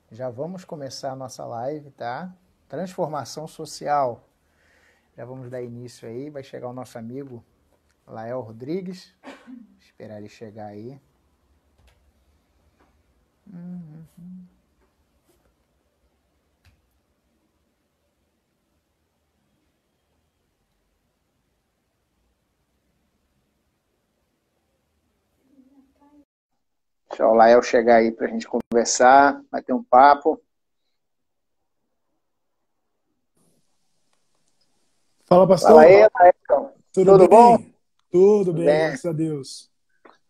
Já vamos começar a nossa live, tá? Transformação social. Já vamos dar início aí. Vai chegar o nosso amigo Lael Rodrigues. Esperar ele chegar aí. Deixa o Lael chegar aí pra gente conversar, bater um papo. Fala, Fala pastor. aí, Lael. Tudo Tudo bom? bem? Tudo Tudo bem, bem. graças a Deus.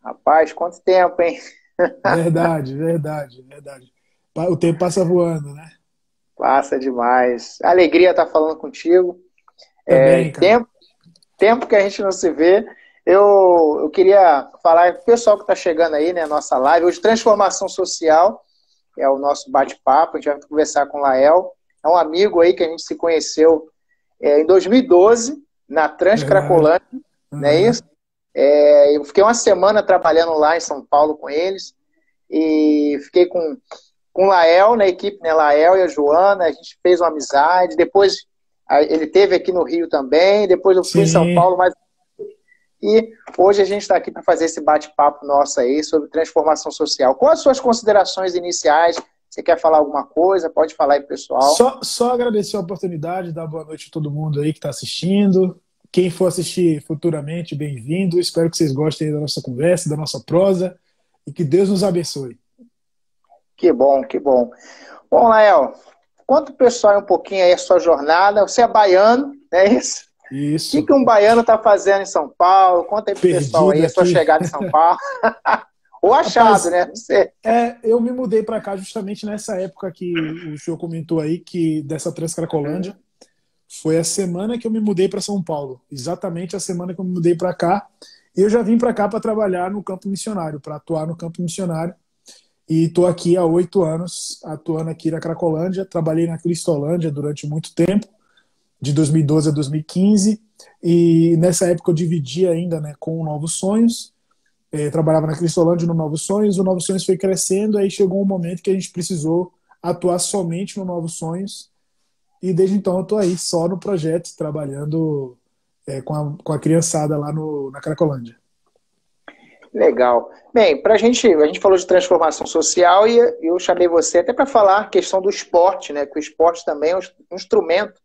Rapaz, quanto tempo, hein? Verdade, verdade, verdade. O tempo passa voando, né? Passa demais. Alegria estar falando contigo. Também, cara. Tempo que a gente não se vê. Eu queria falar com o pessoal que está chegando aí, né? Nossa live. Hoje, transformação social é o nosso bate-papo. A gente vai conversar com o Lael. É um amigo aí que a gente se conheceu em 2012, na Verdade. Transcracolândia, não é isso? Aham. Eu fiquei uma semana trabalhando lá em São Paulo com eles e fiquei com o Lael na equipe, né? Lael e a Joana, a gente fez uma amizade. Depois ele teve aqui no Rio também. Depois eu fui em São Sim. Paulo, mas e hoje a gente está aqui para fazer esse bate-papo nosso aí sobre transformação social. Quais as suas considerações iniciais? Você quer falar alguma coisa? Pode falar aí, pessoal. Só agradecer a oportunidade, dar boa noite a todo mundo aí que está assistindo. Quem for assistir futuramente, bem-vindo. Espero que vocês gostem da nossa conversa, da nossa prosa e que Deus nos abençoe. Que bom, que bom. Bom, Lael, conta o pessoal aí um pouquinho aí a sua jornada. Você é baiano, não é isso? O que Isso. um baiano está fazendo em São Paulo? Conta aí pro pessoal Perdido aí a sua aqui. chegada em São Paulo. Ou achado, Rapaz, né? Você... eu me mudei para cá justamente nessa época que o senhor comentou aí, que dessa Transcracolândia. Foi a semana que eu me mudei para São Paulo. Exatamente a semana que eu me mudei para cá. E eu já vim para cá para trabalhar no campo missionário, para atuar no campo missionário. E estou aqui há 8 anos, atuando aqui na Cracolândia. Trabalhei na Cristolândia durante muito tempo, de 2012 a 2015. E nessa época eu dividi ainda, né, com o Novos Sonhos. Trabalhava na Cristolândia no Novos Sonhos. O Novos Sonhos foi crescendo, aí chegou um momento que a gente precisou atuar somente no Novos Sonhos. E desde então eu estou aí só no projeto, trabalhando com a criançada lá na Cracolândia. Legal. Bem, a gente falou de transformação social e eu chamei você até para falar a questão do esporte, né? Que o esporte também é um instrumento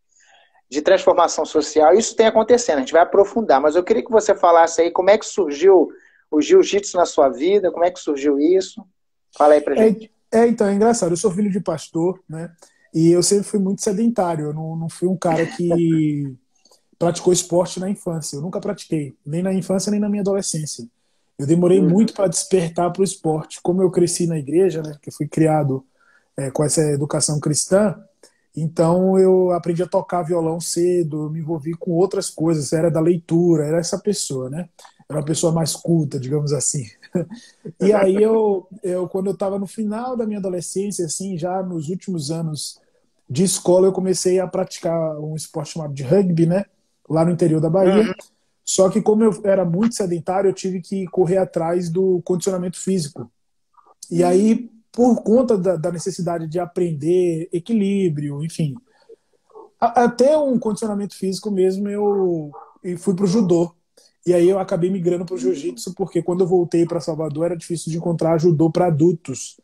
de transformação social. Isso tem acontecendo, a gente vai aprofundar, mas eu queria que você falasse aí como é que surgiu o jiu-jitsu na sua vida, como é que surgiu isso? Fala aí pra É, gente. então, é engraçado, eu sou filho de pastor, né? E eu sempre fui muito sedentário, eu não fui um cara que praticou esporte na infância, eu nunca pratiquei, nem na infância nem na minha adolescência. Eu demorei Uhum. muito para despertar para o esporte. Como eu cresci na igreja, né, que eu fui criado com essa educação cristã, então eu aprendi a tocar violão cedo, eu me envolvi com outras coisas, era da leitura, era essa pessoa, né? Era uma pessoa mais culta, digamos assim. E aí quando eu estava no final da minha adolescência, assim, já nos últimos anos de escola, eu comecei a praticar um esporte chamado de rugby, né? Lá no interior da Bahia. Uhum. Só que como eu era muito sedentário, eu tive que correr atrás do condicionamento físico. E aí, por conta da necessidade de aprender equilíbrio, enfim, até um condicionamento físico mesmo, eu fui para o judô. E aí eu acabei migrando para o jiu-jitsu, porque quando eu voltei para Salvador era difícil de encontrar judô para adultos.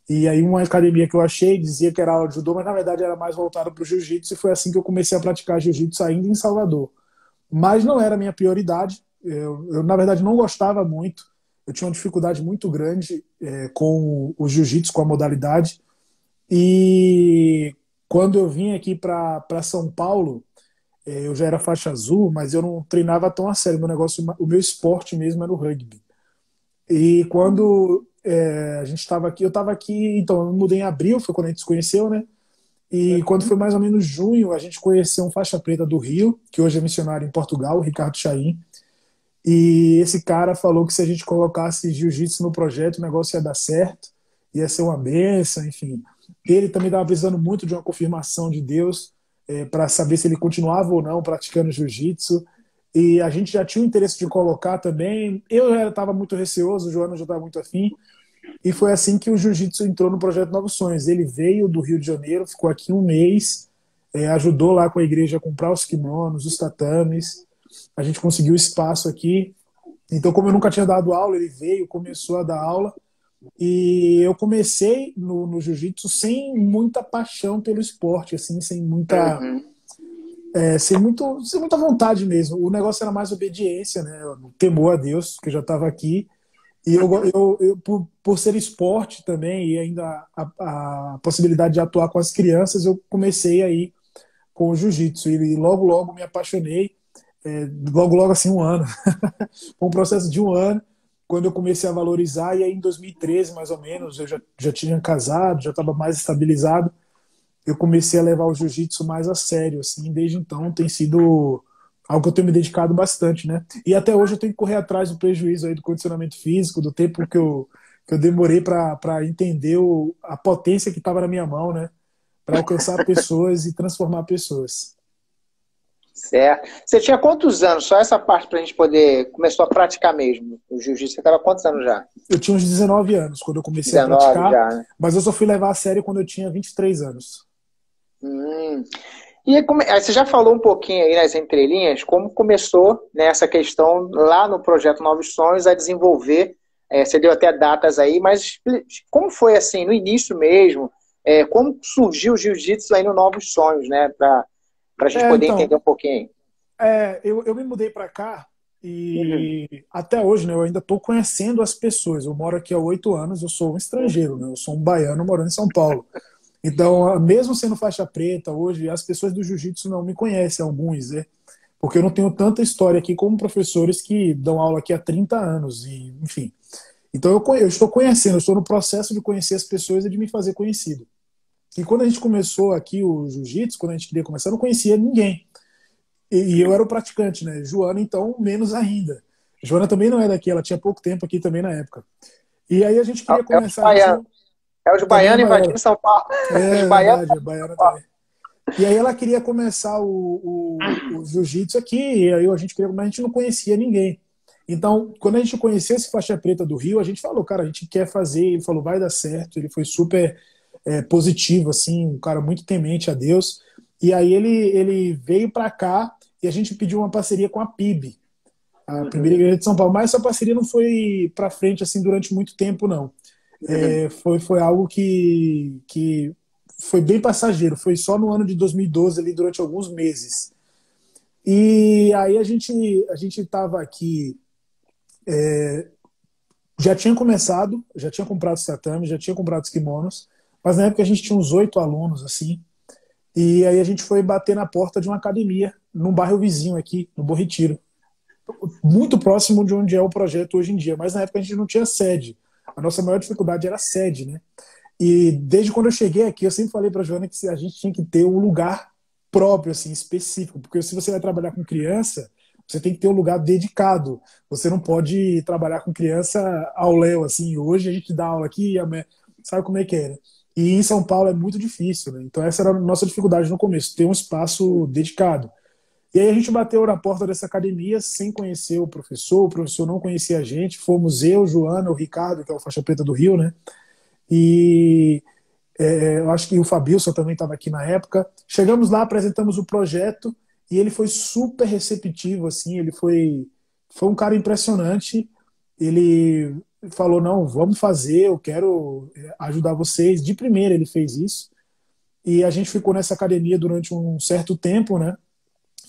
E aí uma academia que eu achei dizia que era aula de judô, mas na verdade era mais voltada para o jiu-jitsu, e foi assim que eu comecei a praticar jiu-jitsu ainda em Salvador. Mas não era a minha prioridade, na verdade não gostava muito, eu tinha uma dificuldade muito grande com o jiu-jitsu, com a modalidade, e quando eu vim aqui para São Paulo, eu já era faixa azul, mas eu não treinava tão a sério. Meu negócio, o meu esporte mesmo era o rugby. E quando a gente estava aqui, eu estava aqui, então eu me mudei em abril, foi quando a gente se conheceu, né? E quando foi mais ou menos junho, a gente conheceu um faixa preta do Rio, que hoje é missionário em Portugal, o Ricardo Chaim. E esse cara falou que se a gente colocasse jiu-jitsu no projeto, o negócio ia dar certo, ia ser uma benção, enfim. Ele também estava precisando muito de uma confirmação de Deus para saber se ele continuava ou não praticando jiu-jitsu. E a gente já tinha o interesse de colocar também. Eu já estava muito receoso, o Joana já estava muito afim. E foi assim que o jiu-jitsu entrou no projeto Novos Sonhos. Ele veio do Rio de Janeiro, ficou aqui um mês, ajudou lá com a igreja a comprar os kimonos, os tatames. A gente conseguiu espaço aqui. Então, como eu nunca tinha dado aula, ele veio, começou a dar aula. E eu comecei no jiu-jitsu sem muita paixão pelo esporte, assim, sem muita vontade mesmo. O negócio era mais obediência, né? Temor a Deus, que eu já estava aqui. E por ser esporte também, e ainda a possibilidade de atuar com as crianças, eu comecei aí com o jiu-jitsu. E logo, logo me apaixonei. Logo, logo, assim, um ano. Foi um processo de um ano, quando eu comecei a valorizar. E aí, em 2013, mais ou menos, eu já tinha casado, já estava mais estabilizado. Eu comecei a levar o jiu-jitsu mais a sério, assim. Desde então, tem sido algo que eu tenho me dedicado bastante, né? E até hoje eu tenho que correr atrás do prejuízo aí do condicionamento físico, do tempo que eu demorei para entender a potência que estava na minha mão, né? Para alcançar pessoas e transformar pessoas. Certo. Você tinha quantos anos? Só essa parte para a gente poder... Começou a praticar mesmo o jiu-jitsu. Você estava quantos anos já? Eu tinha uns 19 anos quando eu comecei a 19 praticar, já, né? mas eu só fui levar a sério quando eu tinha 23 anos. E aí você já falou um pouquinho aí nas entrelinhas como começou, né, essa questão lá no projeto Novos Sonhos a desenvolver, você deu até datas aí, mas como foi assim, no início mesmo, como surgiu o jiu-jitsu aí no Novos Sonhos, né, para a gente poder entender um pouquinho. Eu me mudei para cá e até hoje, né, eu ainda estou conhecendo as pessoas. Eu moro aqui há 8 anos, eu sou um estrangeiro, né, eu sou um baiano morando em São Paulo. Então, mesmo sendo faixa preta, hoje as pessoas do jiu-jitsu não me conhecem, alguns, né? Porque eu não tenho tanta história aqui como professores que dão aula aqui há 30 anos, e, enfim. Então, eu estou conhecendo, eu estou no processo de conhecer as pessoas e de me fazer conhecido. E quando a gente começou aqui o jiu-jitsu, quando a gente queria começar, eu não conhecia ninguém. E eu era o praticante, né? Joana, então, menos ainda. Joana também não é daqui, ela tinha pouco tempo aqui também na época. E aí a gente queria começar... É os baianos invadindo São Paulo. É verdade, é baiana também. E aí ela queria começar o jiu-jitsu aqui, e aí a gente queria, mas a gente não conhecia ninguém. Então, quando a gente conheceu esse faixa preta do Rio, a gente falou, cara, a gente quer fazer, ele falou, vai dar certo, ele foi super positivo, assim, um cara muito temente a Deus. E aí ele veio para cá e a gente pediu uma parceria com a PIB, a primeira igreja de São Paulo, mas essa parceria não foi para frente assim durante muito tempo, não. Foi algo que foi bem passageiro, foi só no ano de 2012, ali, durante alguns meses. E aí a gente estava aqui, já tinha começado, já tinha comprado os tatames, já tinha comprado os kimonos, mas na época a gente tinha uns 8 alunos, assim, e aí a gente foi bater na porta de uma academia, num bairro vizinho aqui, no Bom Retiro, muito próximo de onde é o projeto hoje em dia, mas na época a gente não tinha sede. A nossa maior dificuldade era a sede, né? E desde quando eu cheguei aqui, eu sempre falei para a Joana que a gente tinha que ter um lugar próprio, assim, específico, porque se você vai trabalhar com criança, você tem que ter um lugar dedicado. Você não pode trabalhar com criança ao léu, assim, hoje a gente dá aula aqui, sabe como é que é, né? E em São Paulo é muito difícil, né? Então essa era a nossa dificuldade no começo, ter um espaço dedicado. E aí a gente bateu na porta dessa academia sem conhecer o professor não conhecia a gente, fomos eu, Joana, o Ricardo, que é o faixa preta do Rio, né? E eu acho que o Fabilson também estava aqui na época. Chegamos lá, apresentamos o projeto e ele foi super receptivo, assim, ele foi um cara impressionante. Ele falou, não, vamos fazer, eu quero ajudar vocês. De primeira ele fez isso. E a gente ficou nessa academia durante um certo tempo, né?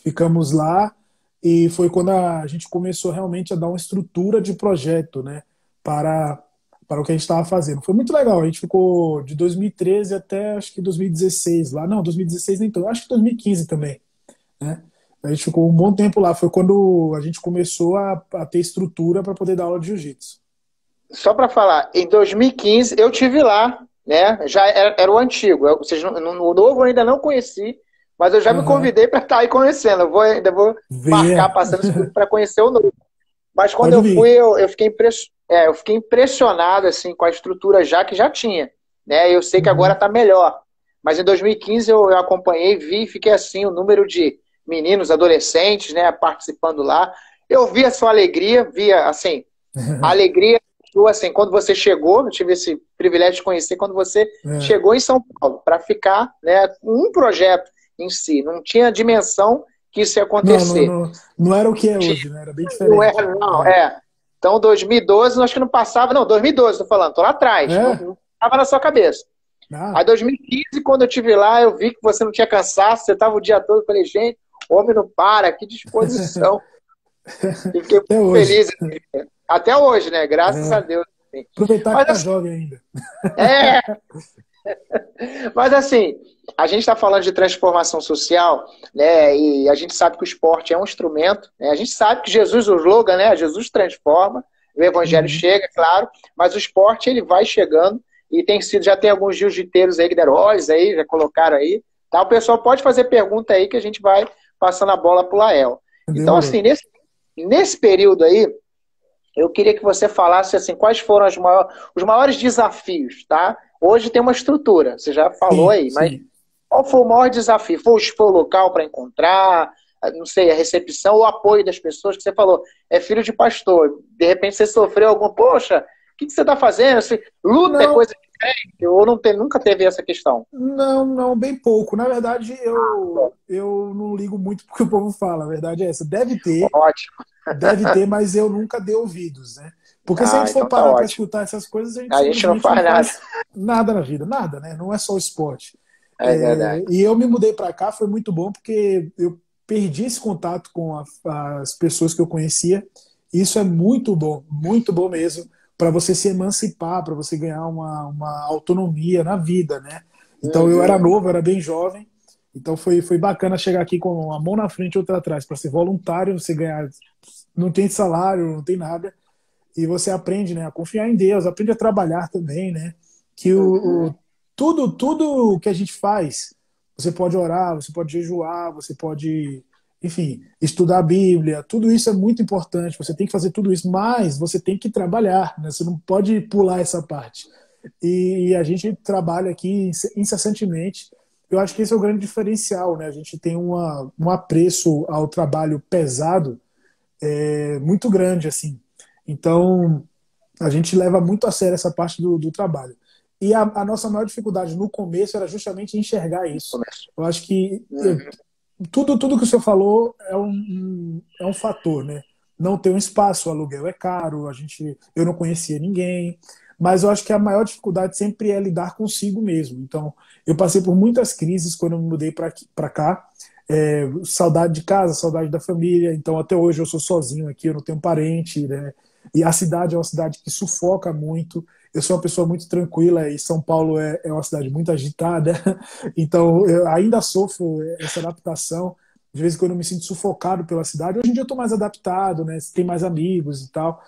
Ficamos lá e foi quando a gente começou realmente a dar uma estrutura de projeto, né, para o que a gente estava fazendo. Foi muito legal, a gente ficou de 2013 até acho que 2016 lá. Não, 2016 nem tanto, acho que 2015 também, né? A gente ficou um bom tempo lá, foi quando a gente começou a ter estrutura para poder dar aula de jiu-jitsu. Só para falar, em 2015 eu tive lá, né? Já era o antigo, ou seja, o novo eu ainda não conheci. Mas eu já me convidei para estar aí conhecendo. Ainda vou marcar passando para conhecer o novo. Mas quando eu fui, eu fiquei impressionado assim, com a estrutura que já tinha. Né? Eu sei que agora está melhor. Mas em 2015 eu acompanhei, vi e fiquei assim, o número de meninos, adolescentes, né, participando lá. Eu vi a sua alegria, via assim, a alegria assim, quando você chegou, eu tive esse privilégio de conhecer quando você chegou em São Paulo para ficar, né, um projeto em si. Não tinha dimensão que isso ia acontecer. Não era o que é hoje, né? Era bem Não diferente. era, não, Então, 2012, acho que não passava. Não, 2012, tô falando, tô lá atrás. Não estava na sua cabeça. Aí, 2015, quando eu estive lá, eu vi que você não tinha cansaço, você estava o dia todo. Eu falei, gente, o homem não para, que disposição. E fiquei muito feliz. Até hoje, né? Graças a Deus. Aproveitar que tá jovem ainda. Mas assim, a gente está falando de transformação social, né? E a gente sabe que o esporte é um instrumento, né? A gente sabe que Jesus, o slogan, né? Jesus transforma, o evangelho chega, claro, mas o esporte ele vai chegando e já tem alguns jiu-jiteiros aí que deram olhos aí, já colocaram aí. Tá? O pessoal pode fazer pergunta aí que a gente vai passando a bola pro Lael. Então, assim, nesse período aí, eu queria que você falasse assim, quais foram os maiores desafios, tá? Hoje tem uma estrutura, você já falou aí, mas qual foi o maior desafio? Foi o local para encontrar, não sei, a recepção, o apoio das pessoas, que você falou, é filho de pastor, de repente você sofreu poxa, o que você está fazendo? Luta é coisa diferente, ou nunca teve essa questão? Não, bem pouco. Na verdade, eu não ligo muito porque o povo fala, a verdade é essa. Deve ter. Ótimo. Deve ter, mas eu nunca dei ouvidos, né? Porque se a gente for parar para escutar essas coisas, a gente não faz nada na vida, nada, né? Não é só o esporte. É verdade. E eu me mudei para cá, foi muito bom, porque eu perdi esse contato com as pessoas que eu conhecia. Isso é muito bom mesmo, para você se emancipar, para você ganhar uma autonomia na vida, né? Então eu era novo, era bem jovem. Então foi bacana chegar aqui com uma mão na frente e outra atrás, para ser voluntário, você ganhar, não tem salário, não tem nada, e você aprende, né, a confiar em Deus, aprende a trabalhar também, né, que tudo que a gente faz, você pode orar, você pode jejuar, você pode, enfim, estudar a Bíblia, tudo isso é muito importante, você tem que fazer tudo isso, mas você tem que trabalhar, né, você não pode pular essa parte. E a gente trabalha aqui incessantemente. Eu acho que esse é o grande diferencial, né? A gente tem um apreço ao trabalho pesado muito grande, assim. Então, a gente leva muito a sério essa parte do trabalho. E a nossa maior dificuldade no começo era justamente enxergar isso. Eu acho que tudo que o senhor falou é um fator, né? Não ter um espaço, o aluguel é caro, eu não conhecia ninguém. Mas eu acho que a maior dificuldade sempre é lidar consigo mesmo. Então, eu passei por muitas crises quando eu me mudei para cá. Saudade de casa, saudade da família. Então, até hoje eu sou sozinho aqui, eu não tenho parente, né? E a cidade é uma cidade que sufoca muito. Eu sou uma pessoa muito tranquila e São Paulo é uma cidade muito agitada. Então, eu ainda sofro essa adaptação. De vez em quando eu me sinto sufocado pela cidade. Hoje em dia eu estou mais adaptado, né? Tem mais amigos e tal.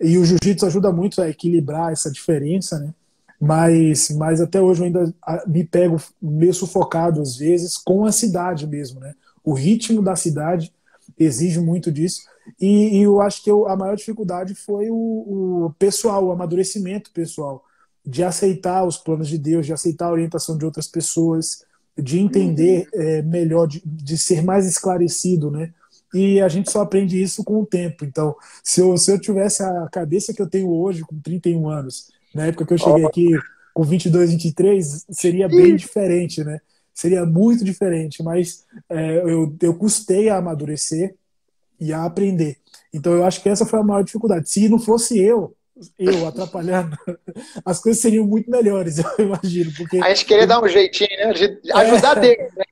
E o jiu-jitsu ajuda muito a equilibrar essa diferença, né? Mas até hoje eu ainda me pego meio sufocado às vezes com a cidade mesmo, né? O ritmo da cidade exige muito disso. E eu acho que a maior dificuldade foi o pessoal, o amadurecimento pessoal, de aceitar os planos de Deus, de aceitar a orientação de outras pessoas, de entender melhor, de ser mais esclarecido, né? E a gente só aprende isso com o tempo. Então, se eu tivesse a cabeça que eu tenho hoje, com 31 anos, na época que eu cheguei aqui com 22, 23, seria bem diferente, né? Seria muito diferente, mas eu custei a amadurecer e a aprender. Então, eu acho que essa foi a maior dificuldade. Se não fosse eu atrapalhando, as coisas seriam muito melhores, eu imagino. Porque a gente queria dar um jeitinho, né? De ajudar Deus, né?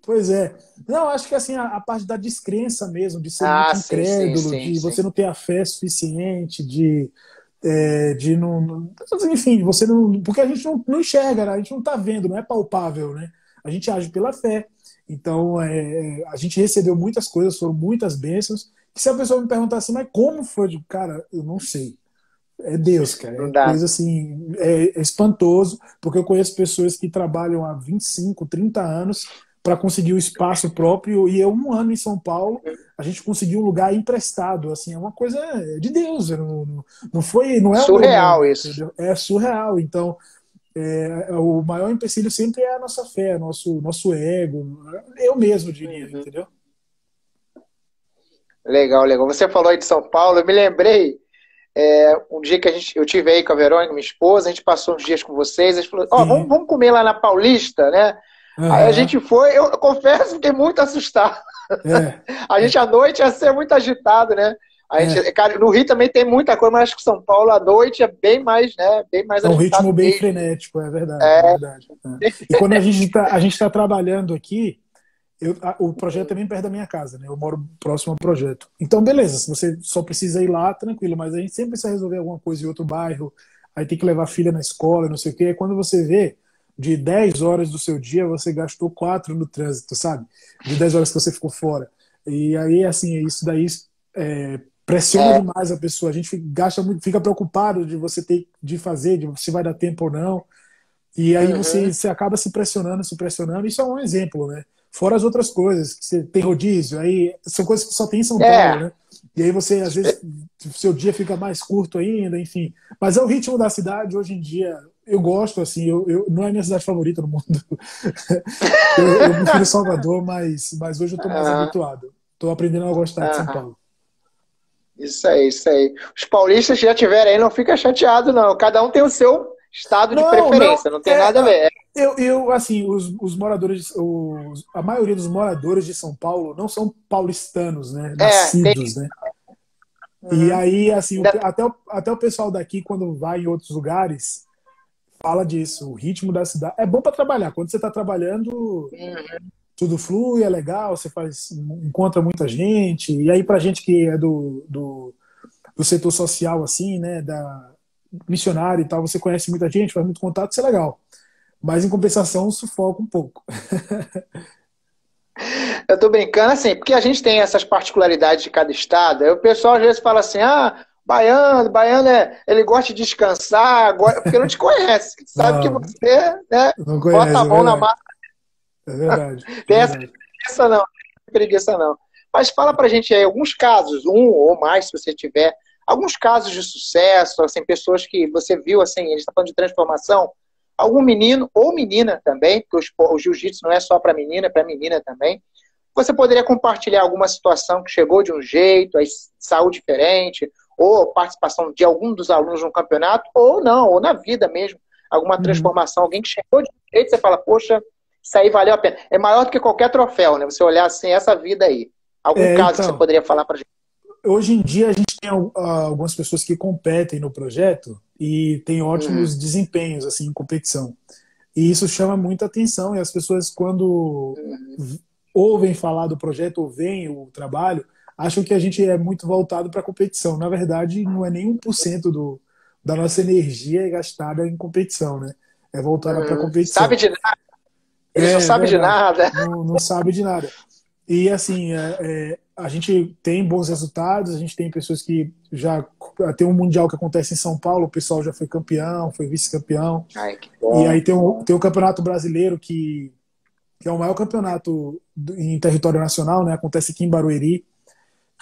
Pois é. Não, acho que assim, a parte da descrença mesmo, de ser muito incrédulo, de você não ter a fé suficiente, de não. Enfim, você não. Porque a gente não enxerga, né? A gente não está vendo, não é palpável, né? A gente age pela fé. Então, a gente recebeu muitas coisas, foram muitas bênçãos. Que se a pessoa me perguntar assim, mas como foi? Cara, eu não sei. É Deus, cara. É coisa assim, é espantoso, porque eu conheço pessoas que trabalham há 25, 30 anos para conseguir o espaço próprio, e eu, um ano em São Paulo, a gente conseguiu um lugar emprestado, assim, é uma coisa de Deus, não foi, não é surreal nome, isso. Entendeu? É surreal, então o maior empecilho sempre é a nossa fé, nosso ego, eu mesmo diria, entendeu? Legal. Você falou aí de São Paulo, eu me lembrei Um dia que eu tive aí com a Verônica, minha esposa, a gente passou uns dias com vocês, a gente falou, vamos comer lá na Paulista, né? Aí a gente foi, eu confesso, fiquei muito assustado. A gente à noite ia ser muito agitado, né? Cara, no Rio também tem muita coisa, mas acho que São Paulo à noite é bem mais, né? Bem mais agitado. É um ritmo bem mesmo. Frenético, é verdade. É verdade. E quando a gente tá trabalhando aqui, o projeto é bem perto da minha casa, né? Eu moro próximo ao projeto. Então, beleza, se você só precisa ir lá, tranquilo, mas a gente sempre precisa resolver alguma coisa em outro bairro, aí tem que levar a filha na escola, não sei o quê. Aí quando você vê, de 10 horas do seu dia, você gastou 4 no trânsito, sabe? De 10 horas que você ficou fora. E aí, assim, isso daí pressiona demais a pessoa. A gente gasta muito, fica preocupado de você ter de fazer, de se vai dar tempo ou não. E aí você acaba se pressionando. Isso é um exemplo, né? Fora as outras coisas, que você tem rodízio, aí são coisas que só tem em São Paulo, né? E aí você, às vezes, seu dia fica mais curto ainda, enfim. Mas é o ritmo da cidade, hoje em dia, eu gosto, assim, não é a minha cidade favorita no mundo. eu prefiro Salvador, mas hoje eu tô mais habituado. Tô aprendendo a gostar de São Paulo. Isso aí. Os paulistas que já tiverem aí, não fica chateado, não. Cada um tem o seu estado de preferência, não tem nada a ver. Assim, os moradores, a maioria dos moradores de São Paulo não são paulistanos, né? Nascidos, né? E aí, assim, até o pessoal daqui, quando vai em outros lugares, fala disso. O ritmo da cidade é bom para trabalhar. Quando você está trabalhando, tudo flui, é legal, você encontra muita gente. E aí, pra gente que é do setor social, assim, né? Missionário e tal, você conhece muita gente, faz muito contato, isso é legal. Mas, em compensação, sufoca um pouco. Eu tô brincando, assim, porque a gente tem essas particularidades de cada estado. Aí o pessoal às vezes fala assim, baiano ele gosta de descansar, porque não te conhece. Sabe que você, né, não conhece, bota a mão na massa. É verdade. Tem essa preguiça não. Mas fala pra gente aí alguns casos, um ou mais, se você tiver, alguns casos de sucesso, assim, pessoas que você viu, assim, a gente está falando de transformação, algum menino ou menina também, porque o jiu-jitsu não é só para menina, é para menina também. Você poderia compartilhar alguma situação que chegou de um jeito, aí saiu diferente, ou participação de algum dos alunos no campeonato, ou não, ou na vida mesmo, alguma transformação, alguém que chegou de um jeito, você fala, poxa, isso aí valeu a pena. É maior do que qualquer troféu, né? Você olhar assim, essa vida aí. Algum caso que você poderia falar pra gente? Hoje em dia a gente tem algumas pessoas que competem no projeto e tem ótimos desempenhos assim, em competição. E isso chama muita atenção, e as pessoas, quando ouvem falar do projeto ou veem o trabalho, acham que a gente é muito voltado para a competição. Na verdade, não é nem 1% da nossa energia gastada em competição, né? É voltada para a competição. Sabe de nada. Eles não sabem de nada. Não sabe de nada. E assim, a gente tem bons resultados, a gente tem pessoas que já tem um mundial que acontece em São Paulo, o pessoal já foi campeão, foi vice-campeão. E aí tem o Campeonato Brasileiro, que é o maior campeonato em território nacional, né? Acontece aqui em Barueri.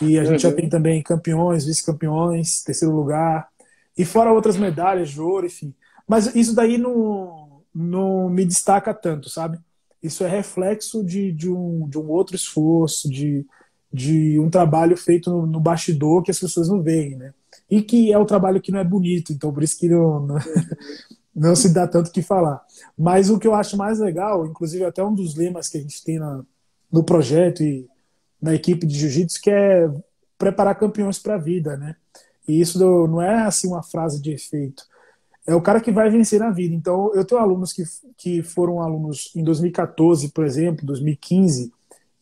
E a gente já tem também campeões, vice-campeões, terceiro lugar. E fora outras medalhas de ouro, enfim. Mas isso daí não me destaca tanto, sabe? Isso é reflexo de um outro esforço, de um trabalho feito no bastidor que as pessoas não veem, né? E que é o trabalho que não é bonito, então por isso que não se dá tanto o que falar. Mas o que eu acho mais legal, inclusive até um dos lemas que a gente tem no projeto e na equipe de jiu-jitsu, que é preparar campeões para a vida, né? E isso não é assim uma frase de efeito. É o cara que vai vencer na vida. Então, eu tenho alunos que foram alunos em 2014, por exemplo, 2015,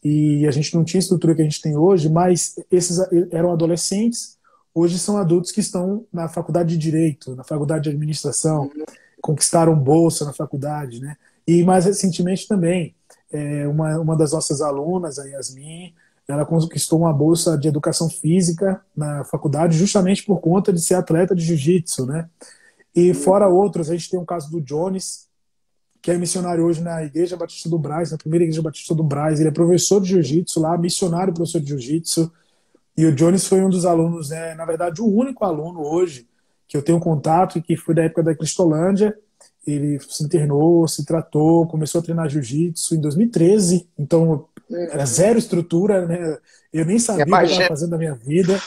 e a gente não tinha a estrutura que a gente tem hoje, mas esses eram adolescentes, hoje são adultos que estão na faculdade de Direito, na faculdade de Administração, conquistaram bolsa na faculdade, né? E mais recentemente também, uma das nossas alunas, a Yasmin, ela conquistou uma bolsa de Educação Física na faculdade justamente por conta de ser atleta de Jiu-Jitsu, né? E fora outros, a gente tem o caso do Jones, que é missionário hoje na Igreja Batista do Brás, na primeira Igreja Batista do Brás. Ele é professor de jiu-jitsu lá, missionário professor de jiu-jitsu. E o Jones foi um dos alunos, né, na verdade, o único aluno hoje que eu tenho contato e que foi da época da Cristolândia. Ele se internou, se tratou, começou a treinar jiu-jitsu em 2013. Então, era zero estrutura, né? Eu nem sabia o que eu estava fazendo na minha vida.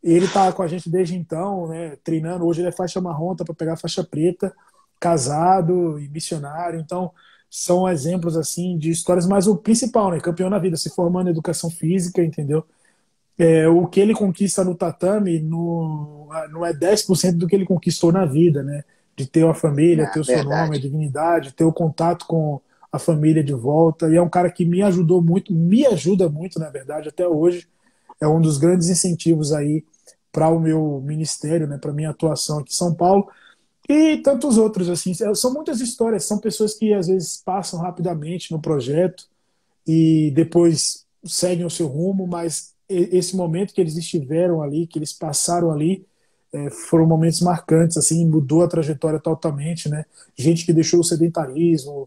Ele tá com a gente desde então, né, treinando. Hoje ele é faixa marrom, tá para pegar faixa preta, casado e missionário. Então, são exemplos assim de histórias, mas o principal, né, campeão na vida, se formando em educação física, entendeu? O que ele conquista no tatame não é 10% do que ele conquistou na vida, né? De ter uma família, ter o seu nome, a Verdade. dignidade, ter o contato com a família de volta. E é um cara que me ajudou muito, me ajuda muito, na verdade, até hoje. É um dos grandes incentivos aí para o meu ministério, né? Para minha atuação aqui em São Paulo. E tantos outros, assim. São muitas histórias, são pessoas que às vezes passam rapidamente no projeto e depois seguem o seu rumo, mas esse momento que eles estiveram ali, que eles passaram ali, foram momentos marcantes, assim, mudou a trajetória totalmente, né? Gente que deixou o sedentarismo,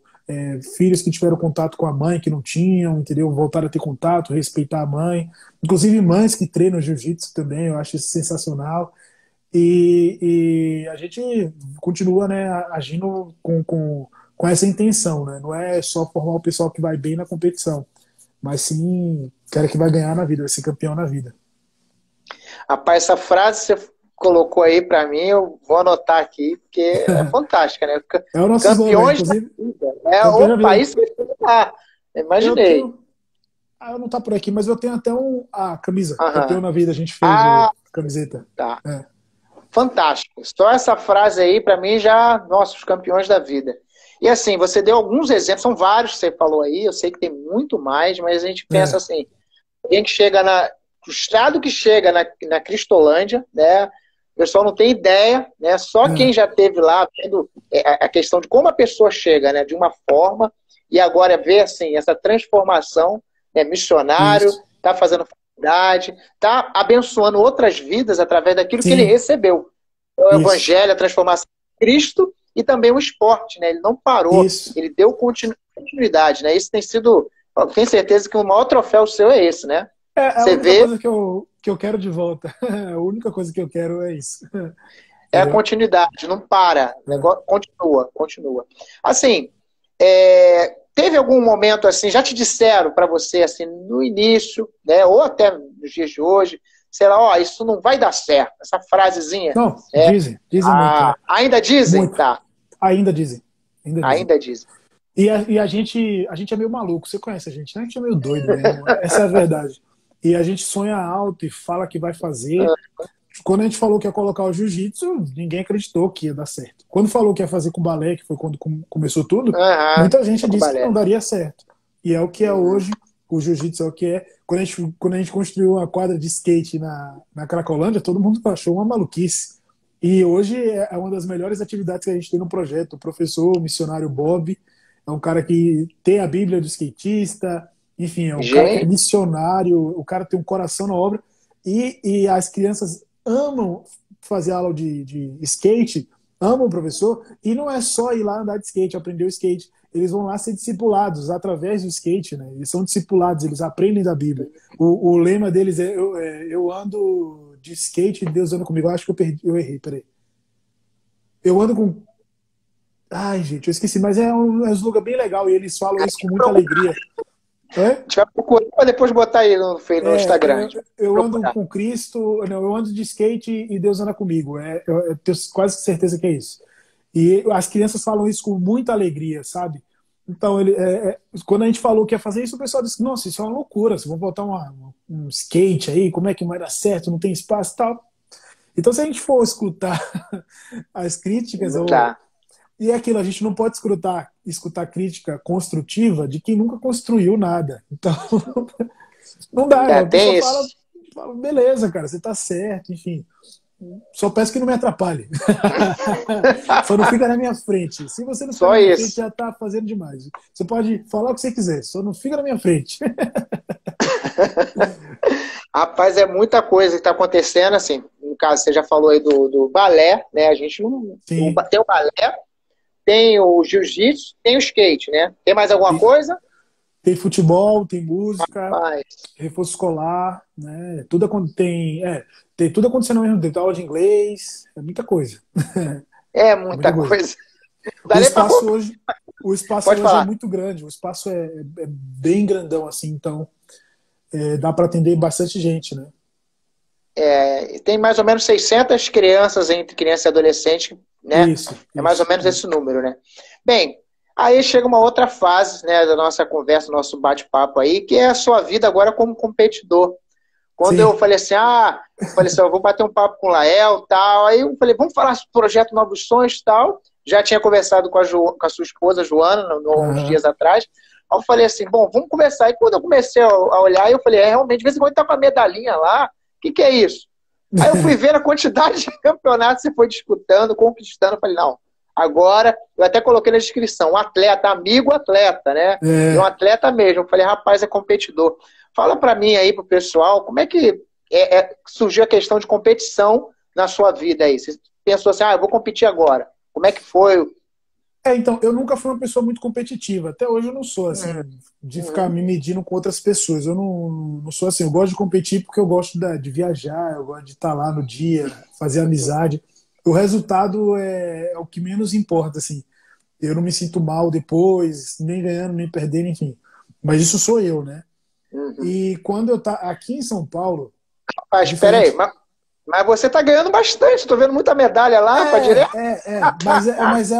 filhos que tiveram contato com a mãe que não tinham, entendeu? Voltaram a ter contato, respeitar a mãe, inclusive mães que treinam jiu-jitsu também, eu acho isso sensacional. E a gente continua, né, agindo com essa intenção, né? Não é só formar o pessoal que vai bem na competição, mas sim cara que vai ganhar na vida, vai ser campeão na vida. Rapaz, essa frase que você colocou aí para mim, eu vou anotar aqui, porque é fantástica, né? É o nosso slogan, Campeões da inclusive, vida. campeão da Opa, vida. isso vai. Eu Imaginei. tenho, eu não tá por aqui, mas eu tenho até a camisa, campeão Aham. na vida, a gente fez Ah, a camiseta. tá. É, Fantástico. Só essa frase aí, para mim, já, nossa, os campeões da vida. E assim, você deu alguns exemplos, são vários que você falou aí, eu sei que tem muito mais, mas a gente pensa é, assim, alguém que chega o estado que chega na Cristolândia, né? O pessoal não tem ideia, né? Só quem é, já teve lá vendo a questão de como a pessoa chega, né? De uma forma e agora vê assim essa transformação, né? Missionário, isso. tá fazendo faculdade, tá abençoando outras vidas através daquilo que ele Sim, recebeu. O isso, Evangelho, a transformação de Cristo e também o esporte, né? Ele não parou, isso. ele deu continuidade, né? Isso tem sido, eu tenho certeza que o maior troféu seu é esse, né? É a Você única vê, coisa que eu quero de volta. A única coisa que eu quero é isso. é a Entendeu? continuidade, não para, o É. negócio continua, continua. Assim, teve algum momento assim, já te disseram para você assim no início, né, ou até nos dias de hoje, sei lá, ó, isso não vai dar certo, essa frasezinha, Não, né? dizem muito, é. Ainda dizem? Muito. Tá, Ainda dizem. Ainda dizem. ainda dizem. E a gente é meio maluco, você conhece a gente, né? A gente é meio doido mesmo, essa é a verdade. E a gente sonha alto e fala que vai fazer. Quando a gente falou que ia colocar o jiu-jitsu, ninguém acreditou que ia dar certo. Quando falou que ia fazer com balé, que foi quando começou tudo, Aham, muita gente só com disse que balé. não daria certo. E é o que é Uhum. hoje, o jiu-jitsu é o que é. Quando a gente construiu uma quadra de skate na Cracolândia, todo mundo achou uma maluquice. E hoje é uma das melhores atividades que a gente tem no projeto. O professor, o missionário Bob, é um cara que tem a Bíblia do skatista, enfim, é um cara que é Gente, missionário, o cara tem um coração na obra. E as crianças amam fazer aula de skate, amam o professor, e não é só ir lá andar de skate, aprender o skate. Eles vão lá ser discipulados através do skate, né? Eles são discipulados, eles aprendem da Bíblia. O lema deles eu ando de skate e Deus anda comigo. Eu acho que eu errei, peraí. Eu ando com. Ai, gente, eu esqueci, mas é um slogan bem legal e eles falam isso com muita alegria. a É? gente vai procurar para depois botar aí no Instagram. A É, gente vai eu ando procurar. com Cristo, não, eu ando de skate e Deus anda comigo. Eu tenho quase certeza que é isso. E as crianças falam isso com muita alegria, sabe? Então, quando a gente falou que ia fazer isso, o pessoal disse: Nossa, isso é uma loucura. Vocês vão botar um skate aí, como é que vai dar certo? Não tem espaço e tal. Então, se a gente for escutar as críticas, Não dá. e é aquilo, a gente não pode escutar crítica construtiva de quem nunca construiu nada. Então, não dá. É, A pessoa tem fala, isso. beleza, cara, você tá certo, enfim. Só peço que não me atrapalhe. Só não fica na minha frente. Se você não ficar Só na minha frente, isso. já tá fazendo demais. Você pode falar o que você quiser, só não fica na minha frente. Rapaz, é muita coisa que está acontecendo, assim. No caso, você já falou aí do balé, né? A gente não. Sim. Tem o balé, tem o jiu-jitsu, tem o skate, né? Tem mais alguma E coisa? tem futebol, tem música, Rapaz, reforço escolar, né? Tem tudo acontecendo ao mesmo tempo. Tem aula de inglês, é muita coisa. é É muita muita coisa. coisa. Não dá O nem para espaço contar. hoje, o espaço Pode hoje é falar. muito grande. O espaço é bem grandão assim, então dá para atender bastante gente, né? tem mais ou menos 600 crianças entre criança e adolescente, né? Isso. É mais ou menos esse número, né? Bem, aí chega uma outra fase, né, da nossa conversa, do nosso bate-papo aí, que é a sua vida agora como competidor. Quando Sim. eu falei assim, eu vou bater um papo com o Lael e tal, aí eu falei, vamos falar sobre o projeto Novos Sonhos e tal. Já tinha conversado com a sua esposa, Joana, uns dias atrás. Aí eu falei assim, bom, vamos conversar. E quando eu comecei a olhar, eu falei, realmente, de vez em quando tá com a medalhinha lá, o que é isso? Aí eu fui ver a quantidade de campeonatos que você foi disputando, conquistando. Eu falei, não, agora, eu até coloquei na descrição, um atleta, amigo atleta, né? E um atleta mesmo. Eu falei, rapaz, é competidor. Fala para mim aí, pro pessoal, como é que surgiu a questão de competição na sua vida aí? Você pensou assim, eu vou competir agora. Como é que foi? Então, eu nunca fui uma pessoa muito competitiva. Até hoje eu não sou, assim, de ficar me medindo com outras pessoas. Eu não sou assim. Eu gosto de competir porque eu gosto de viajar, eu gosto de estar lá no dia, fazer amizade. O resultado é o que menos importa, assim. Eu não me sinto mal depois, nem ganhando, nem perdendo, enfim. Mas isso sou eu, né? E quando eu aqui em São Paulo... Mas espera aí, mas você tá ganhando bastante, tô vendo muita medalha lá para direto. Mas é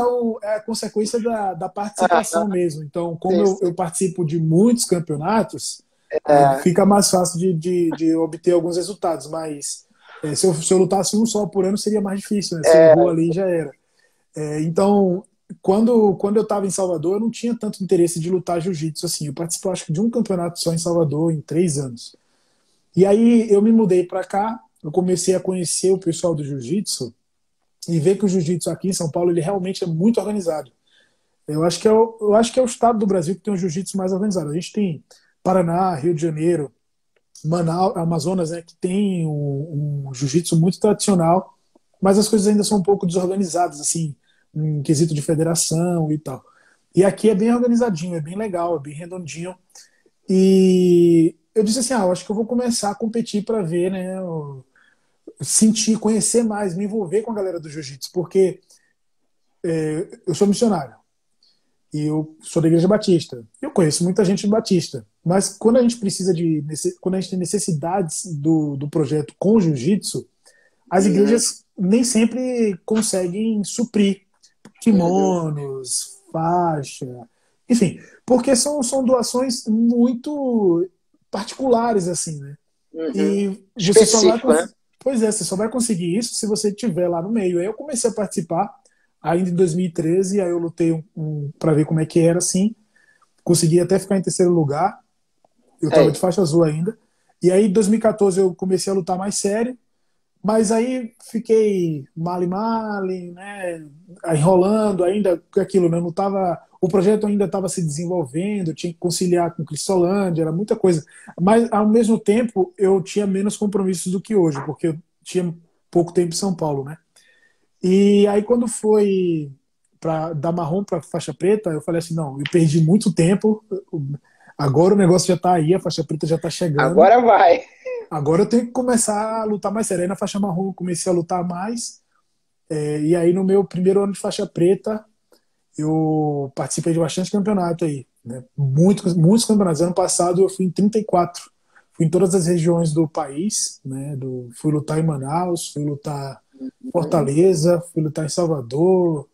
a consequência da participação mesmo. Então, como eu participo de muitos campeonatos, fica mais fácil de obter alguns resultados. Mas se eu lutasse um só por ano, seria mais difícil, né? Se eu vou ali, já era. Então, quando eu estava em Salvador, eu não tinha tanto interesse de lutar jiu-jitsu assim. Eu participei, acho que, de um campeonato só em Salvador em 3 anos. E aí eu me mudei para cá, eu comecei a conhecer o pessoal do jiu-jitsu e ver que o jiu-jitsu aqui em São Paulo ele realmente é muito organizado. Eu acho que é o estado do Brasil que tem o jiu-jitsu mais organizado. A gente tem Paraná, Rio de Janeiro, Manaus, Amazonas, né, que tem um jiu-jitsu muito tradicional, mas as coisas ainda são um pouco desorganizadas, assim, em quesito de federação e tal. E aqui é bem organizadinho, é bem legal, é bem redondinho. E eu disse assim, eu acho que eu vou começar a competir para ver, né, sentir, conhecer mais, me envolver com a galera do jiu-jitsu, porque eu sou missionário e eu sou da Igreja Batista. Eu conheço muita gente do Batista, mas quando a gente precisa quando a gente tem necessidades do projeto com o jiu-jitsu, as igrejas nem sempre conseguem suprir kimonos, faixa, enfim, porque são doações muito particulares, assim, né? E você só vai né? Pois é, você só vai conseguir isso se você estiver lá no meio. Aí eu comecei a participar ainda em 2013, aí eu lutei para ver como é que era, assim. Consegui até ficar em terceiro lugar. Eu estava de faixa azul ainda. E aí em 2014 eu comecei a lutar mais sério. Mas aí fiquei male, né, enrolando ainda aquilo, né, não tava, o projeto ainda estava se desenvolvendo, eu tinha que conciliar com Cristolândia, era muita coisa. Mas, ao mesmo tempo, eu tinha menos compromissos do que hoje, porque eu tinha pouco tempo em São Paulo, né? E aí, quando foi da marrom para faixa preta, eu falei assim, não, eu perdi muito tempo, agora o negócio já está aí, a faixa preta já está chegando. Agora vai. Agora eu tenho que começar a lutar mais sério. Aí na faixa marrom eu comecei a lutar mais. E aí no meu primeiro ano de faixa preta, eu participei de bastante campeonato aí. Né? Muitos campeonatos. Ano passado eu fui em 34. Fui em todas as regiões do país. Né? Fui lutar em Manaus, fui lutar em Fortaleza, fui lutar em Salvador,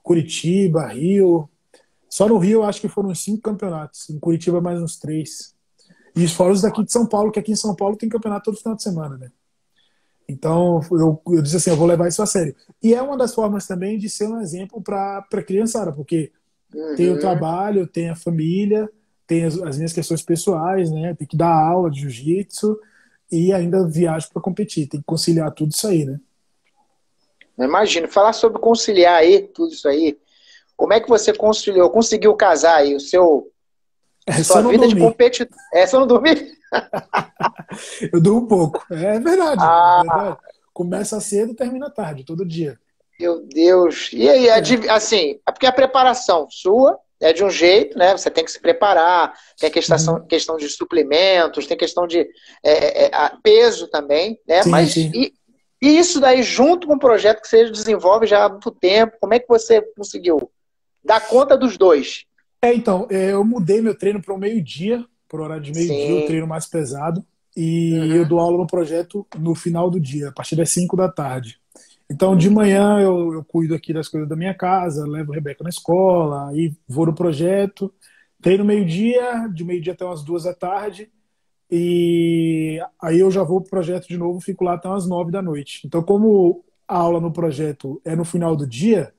Curitiba, Rio. Só no Rio eu acho que foram uns 5 campeonatos. Em Curitiba mais uns 3. E fora os daqui de São Paulo, que aqui em São Paulo tem campeonato todo final de semana, né? Então, eu disse assim, eu vou levar isso a sério. E é uma das formas também de ser um exemplo para a criançada, porque tem o trabalho, tem a família, tem as minhas questões pessoais, né? Tem que dar aula de jiu-jitsu e ainda viajo para competir. Tem que conciliar tudo isso aí, né? Imagino. Falar sobre conciliar aí, tudo isso aí. Como é que você conseguiu casar aí o seu... Sua vida de competidor. Só não dormir? Eu durmo um pouco. É verdade. É verdade. Começa cedo e termina tarde, todo dia. Meu Deus. E aí, assim, porque a preparação sua é de um jeito, né? Você tem que se preparar, tem a questão de suplementos, tem questão de peso também, né? Sim, mas sim. E isso daí junto com um projeto que você desenvolve já há muito tempo, como é que você conseguiu dar conta dos dois? Então, eu mudei meu treino para o meio-dia, para o horário de meio-dia, o treino mais pesado. e eu dou aula no projeto no final do dia, a partir das 5 da tarde. Então, de manhã eu cuido aqui das coisas da minha casa, levo a Rebeca na escola, aí vou no projeto, treino meio-dia, de meio-dia até umas 2 da tarde, e aí eu já vou pro projeto de novo, fico lá até umas 9 da noite. Então, como a aula no projeto é no final do dia,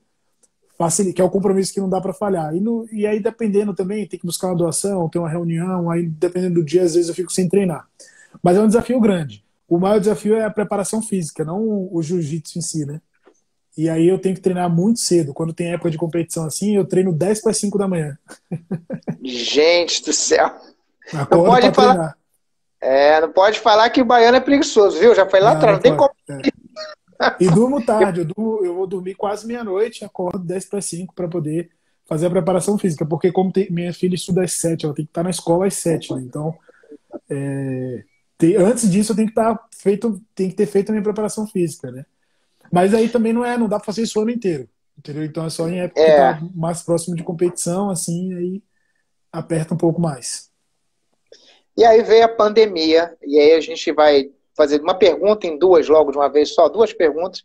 facilita, que é o compromisso que não dá para falhar. E aí, dependendo também, tem que buscar uma doação, tem uma reunião, aí dependendo do dia, às vezes eu fico sem treinar. Mas é um desafio grande. O maior desafio é a preparação física, não o jiu-jitsu em si, né? E aí eu tenho que treinar muito cedo. Quando tem época de competição assim, eu treino 10 para 5 da manhã. Gente do céu. Não Acordo pode para falar. treinar. Não pode falar que o baiano é preguiçoso, viu? Já foi lá atrás, não tem como. E durmo tarde, eu vou dormir quase meia-noite, acordo 10 para 5 para poder fazer a preparação física, porque como minha filha estuda às 7, ela tem que estar na escola às 7, né? Então, antes disso eu tenho que ter feito a minha preparação física, né? Mas aí também não dá para fazer isso o ano inteiro, entendeu? Então é só em época que tá mais próximo de competição, assim, aí aperta um pouco mais. E aí veio a pandemia, e aí a gente vai fazer uma pergunta em duas logo de uma vez só, duas perguntas,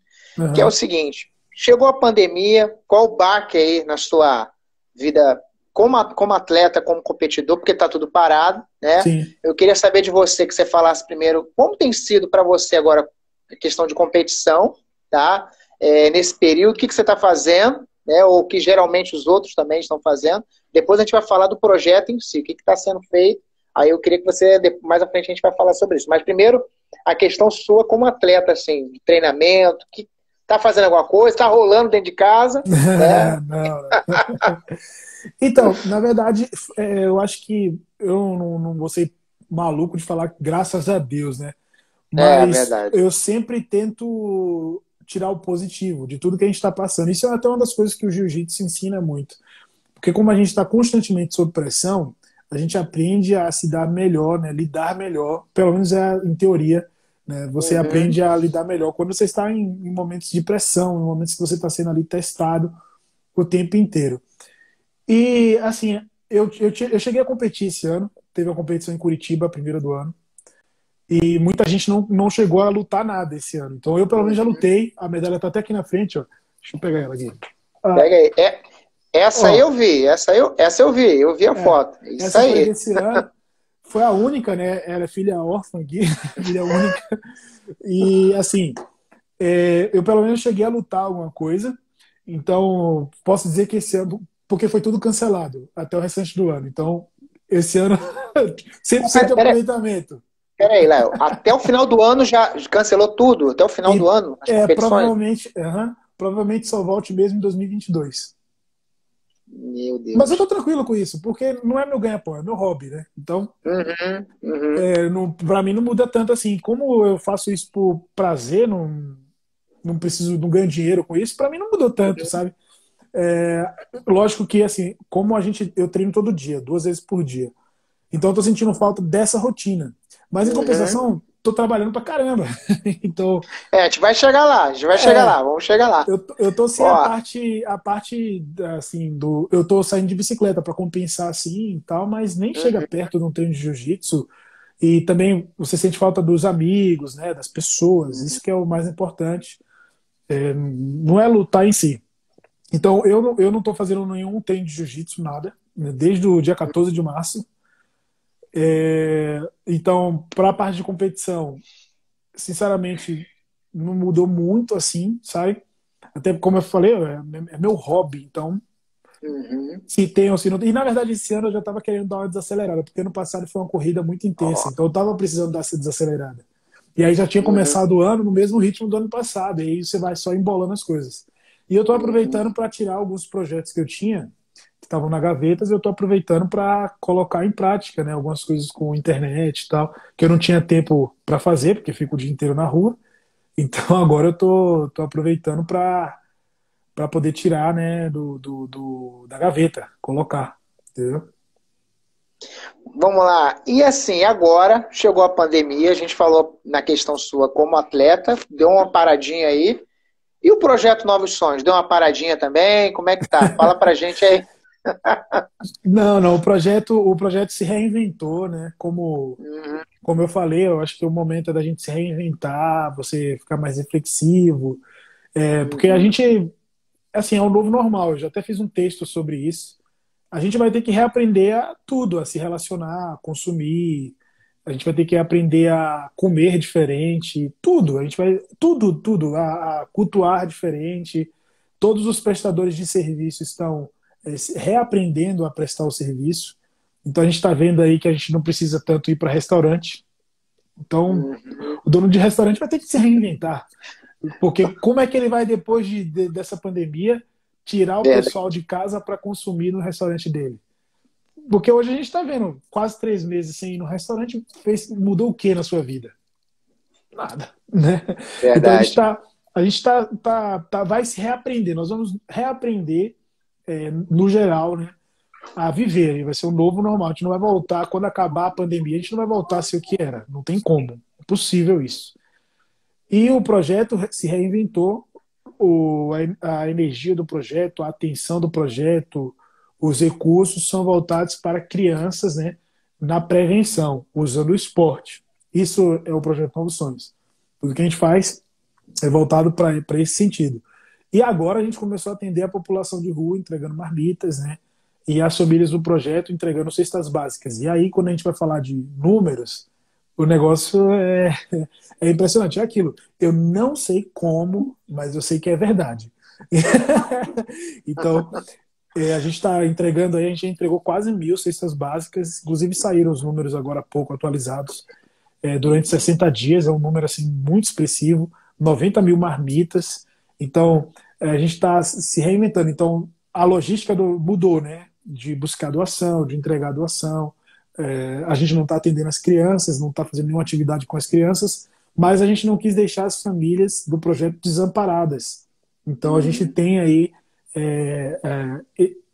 que é o seguinte: chegou a pandemia, qual o baque aí na sua vida como atleta, como competidor, porque está tudo parado, né? Sim. Eu queria saber de você, que você falasse primeiro, como tem sido para você agora a questão de competição, tá? Nesse período, o que você está fazendo, né? Ou o que geralmente os outros também estão fazendo. Depois a gente vai falar do projeto em si, o que está sendo feito. Aí eu queria que você, mais à frente a gente vai falar sobre isso. Mas primeiro, a questão sua como atleta, assim, de treinamento, que tá fazendo alguma coisa, tá rolando dentro de casa, né? Não. Então, na verdade, eu acho que eu não vou ser maluco de falar graças a Deus, né? Mas Verdade. eu sempre tento tirar o positivo de tudo que a gente está passando. Isso é até uma das coisas que o jiu-jitsu ensina muito. Porque como a gente está constantemente sob pressão, a gente aprende a se dar melhor, né? Lidar melhor, pelo menos em teoria, né? Você aprende a lidar melhor quando você está em momentos de pressão, em momentos que você está sendo ali testado o tempo inteiro. E, assim, eu cheguei a competir esse ano, teve uma competição em Curitiba, a primeira do ano, e muita gente não chegou a lutar nada esse ano. Então eu, pelo menos, já lutei, a medalha está até aqui na frente, ó. Deixa eu pegar ela aqui. Pega aí. Essa aí eu vi, essa eu vi a foto. Isso essa aí. foi desse ano, foi a única, né? Ela é filha órfã aqui, filha única. E, assim, eu pelo menos cheguei a lutar alguma coisa. Então, posso dizer que esse ano, porque foi tudo cancelado até o restante do ano. Então, esse ano, 100% de aproveitamento. Peraí, Léo, até o final do ano já cancelou tudo? Até o final do ano? As competições? Provavelmente só volte mesmo em 2022. Meu Deus. Mas eu tô tranquilo com isso, porque não é meu ganha-pão, é meu hobby, né? Então, pra mim não muda tanto assim. Como eu faço isso por prazer, não preciso, não ganho dinheiro com isso, pra mim não mudou tanto, sabe? Lógico que, assim, eu treino todo dia, 2 vezes por dia. Então eu tô sentindo falta dessa rotina. Mas em compensação, tô trabalhando pra caramba. Então, a gente vai chegar lá, vamos chegar lá. Eu tô sem a parte assim, eu tô saindo de bicicleta pra compensar assim e tal, mas nem chega perto de um treino de jiu-jitsu. E também você sente falta dos amigos, né, das pessoas, isso que é o mais importante. Não é lutar em si. Então eu não tô fazendo nenhum treino de jiu-jitsu, nada, né, desde o dia 14 de março. Então, para a parte de competição, sinceramente, não mudou muito assim, sabe? Até como eu falei, é meu hobby, então se tem ou se não tem. E na verdade, esse ano eu já estava querendo dar uma desacelerada, porque ano passado foi uma corrida muito intensa, então eu estava precisando dar essa desacelerada. E aí já tinha começado o ano no mesmo ritmo do ano passado, e aí você vai só embolando as coisas. E eu estou aproveitando para tirar alguns projetos que eu tinha, que estavam na gaveta, eu estou aproveitando para colocar em prática, né, algumas coisas com internet e tal, que eu não tinha tempo para fazer, porque fico o dia inteiro na rua. Então agora eu tô aproveitando para poder tirar, né, da gaveta, colocar, entendeu? Vamos lá. E assim, agora chegou a pandemia, a gente falou na questão sua como atleta, deu uma paradinha aí. E o projeto Novos Sonhos, deu uma paradinha também? Como é que tá? Fala pra gente aí. Não, não, o projeto se reinventou, né? Como eu falei, eu acho que o momento é da gente se reinventar, você ficar mais reflexivo, porque a Uhum. gente, assim, é um novo normal. Eu já até fiz um texto sobre isso. A gente vai ter que reaprender a tudo, a se relacionar, a consumir. A gente vai ter que aprender a comer diferente, tudo. A gente vai tudo, a cultuar diferente. Todos os prestadores de serviço estão reaprendendo a prestar o serviço. Então a gente está vendo aí que a gente não precisa tanto ir para restaurante. Então Uhum. o dono de restaurante vai ter que se reinventar. Porque como é que ele vai, depois dessa pandemia, tirar o Verdade. pessoal de casa para consumir no restaurante dele? Porque hoje a gente está vendo quase 3 meses sem ir no restaurante, mudou o que na sua vida? Nada, né? Então Verdade. a gente vai se reaprender. Nós vamos reaprender, no geral, né, a viver. Vai ser um novo normal. A gente não vai voltar, quando acabar a pandemia, a gente não vai voltar a ser o que era. Não tem como. É possível isso. E o projeto se reinventou, a energia do projeto, a atenção do projeto, os recursos são voltados para crianças, né, na prevenção, usando o esporte. Isso é o projeto Novos Sonhos. Tudo que a gente faz é voltado para esse sentido. E agora a gente começou a atender a população de rua, entregando marmitas, né, e as famílias do projeto entregando cestas básicas. E aí, quando a gente vai falar de números, o negócio é impressionante. É aquilo. Eu não sei como, mas eu sei que é verdade. Então, a gente está entregando aí, a gente já entregou quase 1.000 cestas básicas, inclusive saíram os números agora há pouco atualizados. Durante 60 dias, é um número assim muito expressivo, 90 mil marmitas. Então, a gente está se reinventando. Então, a logística mudou, né? De buscar doação, de entregar doação. A gente não está atendendo as crianças, não está fazendo nenhuma atividade com as crianças, mas a gente não quis deixar as famílias do projeto desamparadas. Então, a gente Uhum. tem aí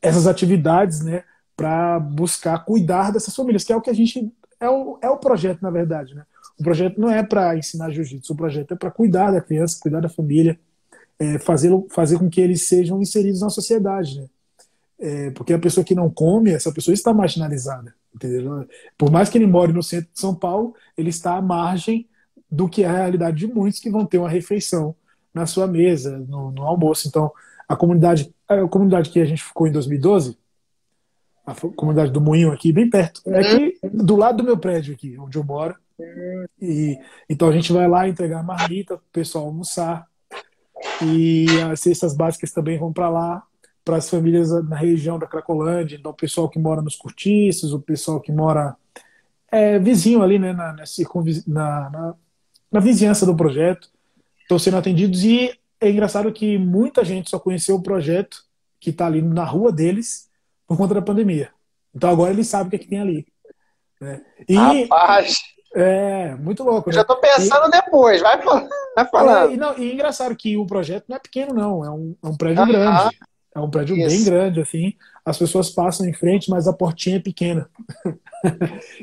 essas atividades, né, para buscar cuidar dessas famílias, que é o que a gente é o projeto, na verdade, né? O projeto não é para ensinar jiu-jitsu, o projeto é para cuidar da criança, cuidar da família, fazer com que eles sejam inseridos na sociedade, né? Porque a pessoa que não come, essa pessoa está marginalizada, entendeu? Por mais que ele more no centro de São Paulo, ele está à margem do que é a realidade de muitos que vão ter uma refeição na sua mesa, no almoço. Então, a comunidade que a gente ficou em 2012, a comunidade do Moinho aqui, bem perto, é aqui do lado do meu prédio aqui, onde eu moro. E então a gente vai lá entregar marmita para o pessoal almoçar, e as cestas básicas também vão para lá, para as famílias na região da Cracolândia, então o pessoal que mora nos cortiços, o pessoal que mora vizinho ali, né, na vizinhança do projeto, estão sendo atendidos. E é engraçado que muita gente só conheceu o projeto que está ali na rua deles por conta da pandemia. Então agora eles sabem o que é que tem ali, né? E Rapaz, muito louco, eu já né? estou pensando depois. Vai falando. E é engraçado que o projeto não é pequeno, não. É um prédio Aham, grande. É um prédio bem isso. grande, assim. As pessoas passam em frente, mas a portinha é pequena.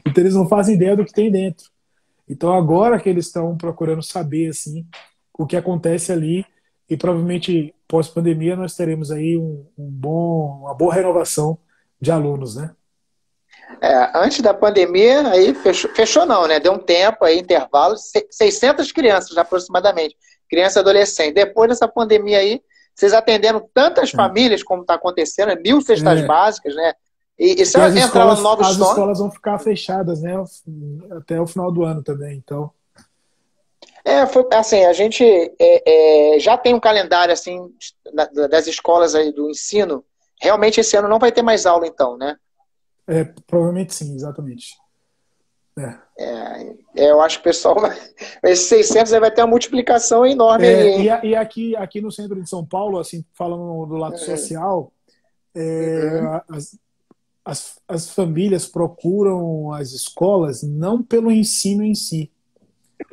Então eles não fazem ideia do que tem dentro. Então agora que eles estão procurando saber, assim, o que acontece ali, e provavelmente pós-pandemia nós teremos aí uma boa renovação de alunos, né? Antes da pandemia, aí fechou não, né? Deu um tempo aí, intervalo, 600 crianças aproximadamente, criança e adolescente. Depois dessa pandemia aí, vocês atendendo tantas famílias como está acontecendo, 1.000 cestas É, básicas, né? E se e as entrar no escolas, Novos as Sonhos, escolas vão ficar fechadas, né? Até o final do ano também. Então, assim, a gente já tem um calendário assim das escolas aí do ensino. Realmente esse ano não vai ter mais aula, então, né? provavelmente sim, exatamente. É. Eu acho que o pessoal, esses 600 aí vai ter uma multiplicação enorme aí, É, hein? e aqui no centro de São Paulo, assim, falando do lado Uhum, social, uhum, as famílias procuram as escolas não pelo ensino em si.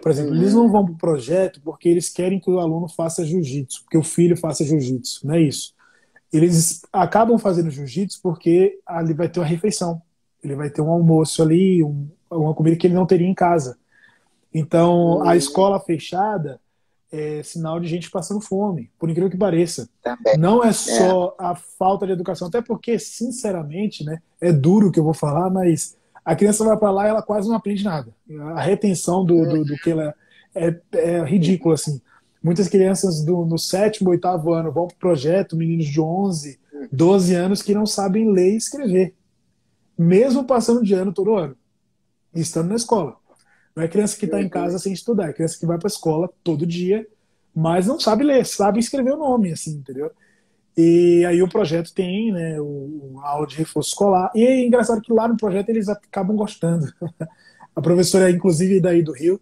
Por exemplo, eles não uhum. vão para o projeto porque eles querem que o aluno faça jiu-jitsu, que o filho faça jiu-jitsu, não é isso. Eles acabam fazendo jiu-jitsu porque ali vai ter uma refeição, ele vai ter um almoço ali, uma comida que ele não teria em casa. Então, a Uhum. escola fechada, é sinal de gente passando fome, por incrível que pareça. Também. Não é só a falta de educação, até porque, sinceramente, né, é duro o que eu vou falar, mas a criança vai para lá e ela quase não aprende nada. A retenção do que ela é ridícula, assim. Muitas crianças no sétimo, oitavo ano vão para o projeto, meninos de 11, 12 anos que não sabem ler e escrever, mesmo passando de ano todo ano, e estando na escola. Não é criança que está em casa sem estudar, é criança que vai para a escola todo dia, mas não sabe ler, sabe escrever o nome, assim, entendeu? E aí o projeto tem, né, a aula de reforço escolar. E é engraçado que lá no projeto eles acabam gostando. A professora é, inclusive, daí do Rio,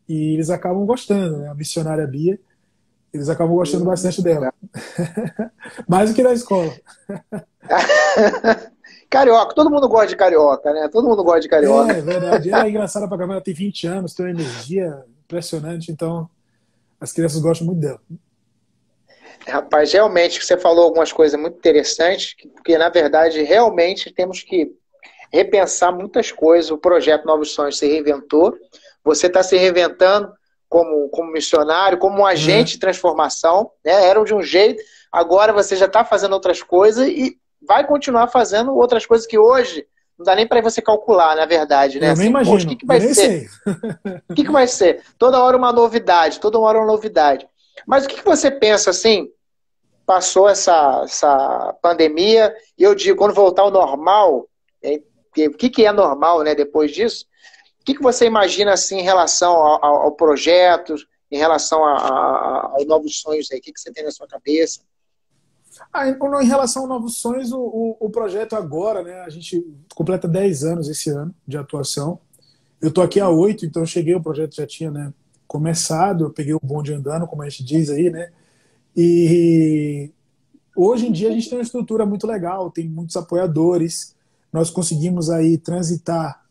e eles acabam gostando, né? A missionária Bia, eles acabam gostando bastante dela. Mais do que da escola. Carioca, todo mundo gosta de carioca, né? Todo mundo gosta de carioca. É verdade. Ela é engraçada pra caramba, ela tem 20 anos, tem uma energia impressionante, então as crianças gostam muito dela. Rapaz, realmente você falou algumas coisas muito interessantes, porque na verdade realmente temos que repensar muitas coisas. O projeto Novos Sonhos se reinventou. Você está se reinventando como missionário, como um agente de transformação, né? Era de um jeito, agora você já está fazendo outras coisas e vai continuar fazendo outras coisas que hoje não dá nem para você calcular, na verdade, né? Eu nem Assim, imagino, poxa, o que vai eu nem ser? sei. O que vai ser? Toda hora uma novidade, toda hora uma novidade. Mas o que você pensa assim? Passou essa pandemia, e eu digo, quando voltar ao normal, o que é normal, né, depois disso? O que você imagina assim em relação ao projeto, em relação aos novos sonhos aí? O que você tem na sua cabeça? Em relação a Novos Sonhos, o projeto agora, né, a gente completa 10 anos esse ano de atuação. Eu tô aqui há 8, então eu cheguei, o projeto já tinha, né, começado, eu peguei o bonde andando, como a gente diz aí, né? E hoje em dia a gente tem uma estrutura muito legal, tem muitos apoiadores, nós conseguimos aí transitar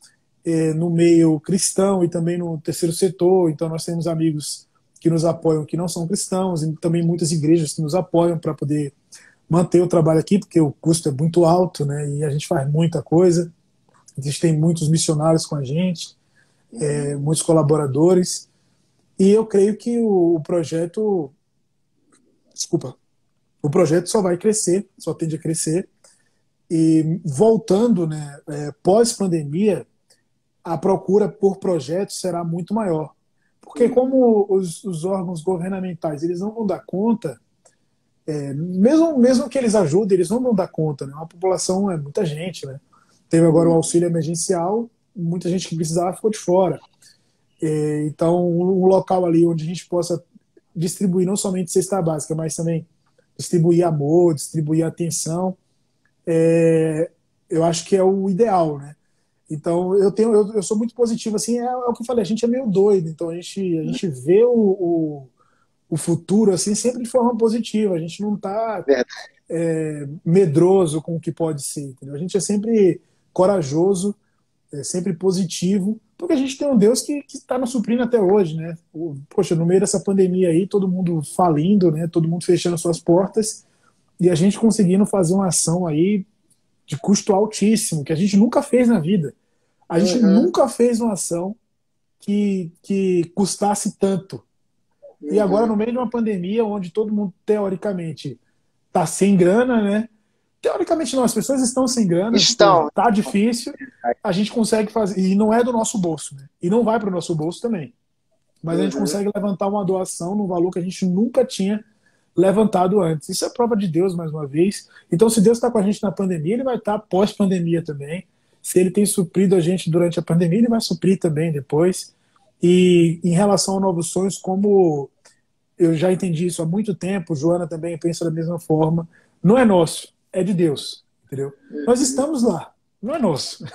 no meio cristão e também no terceiro setor, então nós temos amigos que nos apoiam que não são cristãos e também muitas igrejas que nos apoiam para poder manter o trabalho aqui, porque o custo é muito alto, né, e a gente faz muita coisa, a gente tem muitos missionários com a gente, muitos colaboradores, e eu creio que o projeto, desculpa, o projeto só vai crescer, só tende a crescer. E voltando, né, pós-pandemia, a procura por projetos será muito maior. Porque como os órgãos governamentais eles não vão dar conta, mesmo que eles ajudem, eles não vão dar conta. Né? A população é muita gente. Né? Teve agora o auxílio emergencial, muita gente que precisava ficou de fora. Então, um local ali onde a gente possa distribuir não somente cesta básica, mas também distribuir amor, distribuir atenção, eu acho que é o ideal, né? Então eu sou muito positivo, assim, é o que eu falei, a gente é meio doido, então a gente vê o futuro assim sempre de forma positiva, a gente não está medroso com o que pode ser, entendeu? A gente é sempre corajoso, sempre positivo, porque a gente tem um Deus que está nos suprindo até hoje, né? Poxa, no meio dessa pandemia aí, todo mundo falindo, né? Todo mundo fechando suas portas, e a gente conseguindo fazer uma ação aí de custo altíssimo, que a gente nunca fez na vida. A gente nunca fez uma ação que custasse tanto. E agora, no meio de uma pandemia, onde todo mundo, teoricamente, está sem grana, né? Teoricamente não, as pessoas estão sem grana, está difícil, a gente consegue fazer, e não é do nosso bolso, né? E não vai para o nosso bolso também. Mas a gente consegue levantar uma doação num valor que a gente nunca tinha levantado antes. Isso é prova de Deus, mais uma vez. Então, se Deus está com a gente na pandemia, ele vai estar pós-pandemia também. Se ele tem suprido a gente durante a pandemia, ele vai suprir também depois. E em relação a Novos Sonhos, como eu já entendi isso há muito tempo, Joana também pensa da mesma forma, não é nosso, é de Deus, entendeu? Nós estamos lá, não é nosso.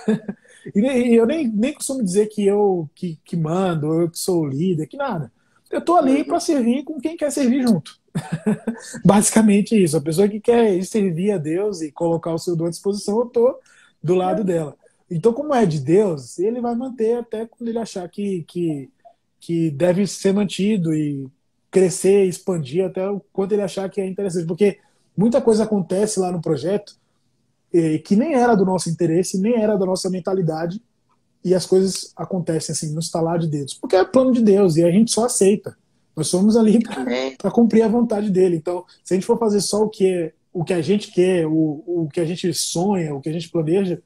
E eu nem costumo dizer que eu que mando, eu que sou o líder, que nada. Eu estou ali para servir com quem quer servir junto. Basicamente isso. A pessoa que quer servir a Deus e colocar o seu dom à disposição, eu estou do lado dela. Então, como é de Deus, ele vai manter até quando ele achar que deve ser mantido e crescer, expandir até o quanto ele achar que é interessante. Porque muita coisa acontece lá no projeto que nem era do nosso interesse, nem era da nossa mentalidade, e as coisas acontecem assim, no estalar de dedos. Porque é plano de Deus e a gente só aceita. Nós somos ali Amém. para cumprir a vontade dele. Então, se a gente for fazer só o que a gente quer, o que a gente sonha, o que a gente planeja,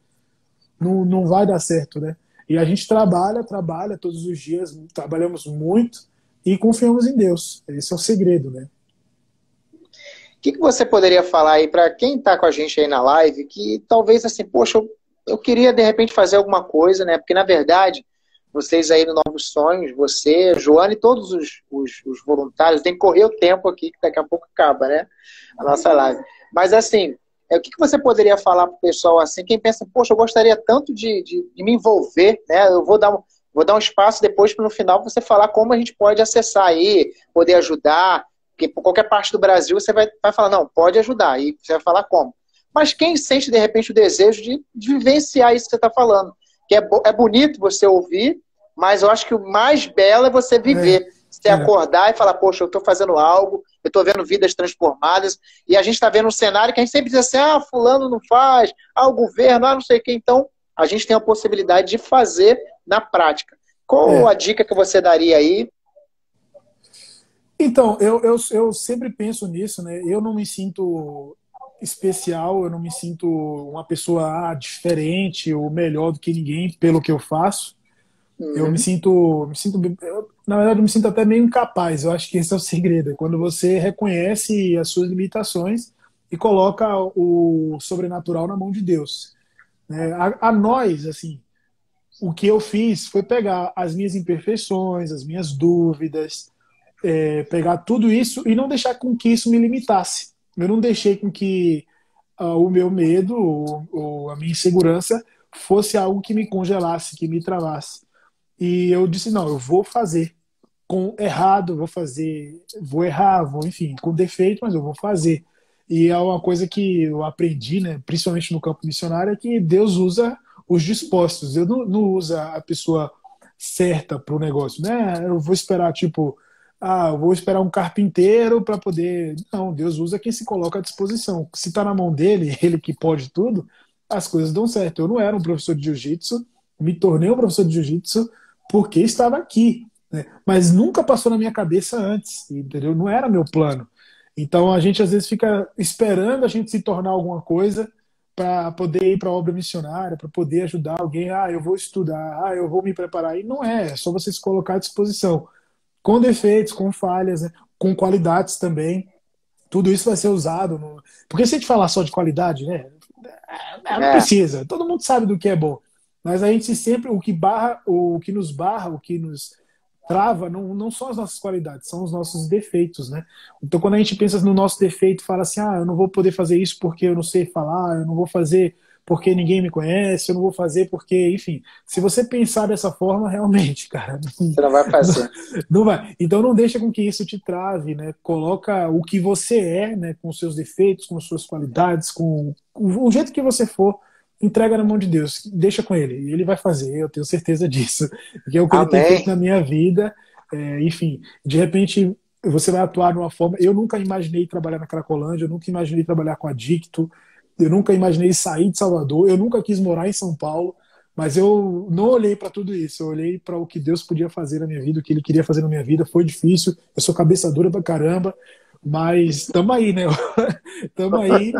não vai dar certo, né? E a gente trabalha todos os dias, trabalhamos muito e confiamos em Deus. Esse é o segredo, né? O que você poderia falar aí para quem está com a gente aí na live, que talvez assim, poxa, eu queria de repente fazer alguma coisa, né? Porque na verdade, vocês aí no Novos Sonhos, você, Joana e todos os voluntários, tem que correr o tempo aqui, que daqui a pouco acaba, né? A nossa live. Mas assim, o que você poderia falar para o pessoal assim, quem pensa, poxa, eu gostaria tanto de me envolver, né? Eu vou dar um espaço depois para no final você falar como a gente pode acessar aí, poder ajudar. Porque por qualquer parte do Brasil você vai falar, não, pode ajudar. E você vai falar como. Mas quem sente, de repente, o desejo de vivenciar isso que você está falando? Que é bonito você ouvir, mas eu acho que o mais belo é você viver. Você acordar e falar, poxa, eu estou fazendo algo, eu estou vendo vidas transformadas, e a gente está vendo um cenário que a gente sempre diz assim, ah, fulano não faz, ah, o governo, ah, não sei o quê. Então, a gente tem a possibilidade de fazer na prática. Qual a dica que você daria aí? Então, eu sempre penso nisso, né? Eu não me sinto especial, eu não me sinto uma pessoa diferente ou melhor do que ninguém pelo que eu faço. Eu na verdade, eu me sinto até meio incapaz. Eu acho que esse é o segredo, é quando você reconhece as suas limitações e coloca o sobrenatural na mão de Deus, né? A nós, assim, o que eu fiz foi pegar as minhas imperfeições, as minhas dúvidas, pegar tudo isso e não deixar com que isso me limitasse. Eu não deixei com que o meu medo ou a minha insegurança fosse algo que me congelasse, que me travasse. E eu disse, não, eu vou fazer com errado, vou fazer, vou errar, vou, enfim, com defeito, mas eu vou fazer. E é uma coisa que eu aprendi, né, principalmente no campo missionário, é que Deus usa os dispostos. Deus não usa a pessoa certa para o negócio, né? Eu vou esperar, tipo, eu vou esperar um carpinteiro para poder. Não, Deus usa quem se coloca à disposição. Se está na mão dele, ele que pode tudo, as coisas dão certo. Eu não era um professor de jiu-jitsu, me tornei um professor de jiu-jitsu porque estava aqui, né? Mas nunca passou na minha cabeça antes, entendeu? Não era meu plano. Então a gente às vezes fica esperando a gente se tornar alguma coisa para poder ir para a obra missionária, para poder ajudar alguém. Ah, eu vou estudar, eu vou me preparar. E não é só você se colocar à disposição com defeitos, com falhas, né? Com qualidades também. Tudo isso vai ser usado. Porque se a gente falar só de qualidade, né? Não precisa. Todo mundo sabe do que é bom. Mas a gente sempre, o que nos barra, o que nos trava, não são as nossas qualidades, são os nossos defeitos, né? Então quando a gente pensa no nosso defeito, fala assim, eu não vou poder fazer isso porque eu não sei falar, eu não vou fazer porque ninguém me conhece, eu não vou fazer porque, enfim, se você pensar dessa forma, realmente, cara, você não vai fazer. Não vai. Então não deixa com que isso te trave, né? Coloca o que você é, né? Com seus defeitos, com suas qualidades, com o jeito que você for, entrega na mão de Deus, deixa com ele, e ele vai fazer, eu tenho certeza disso, porque é o que ele tem feito na minha vida. Enfim, de repente você vai atuar de uma forma. Eu nunca imaginei trabalhar na Cracolândia, eu nunca imaginei trabalhar com a Dicto, eu nunca imaginei sair de Salvador, eu nunca quis morar em São Paulo, mas eu não olhei para tudo isso, eu olhei para o que Deus podia fazer na minha vida, o que Ele queria fazer na minha vida. Foi difícil, eu sou cabeça dura pra caramba, mas estamos aí, né? Estamos aí,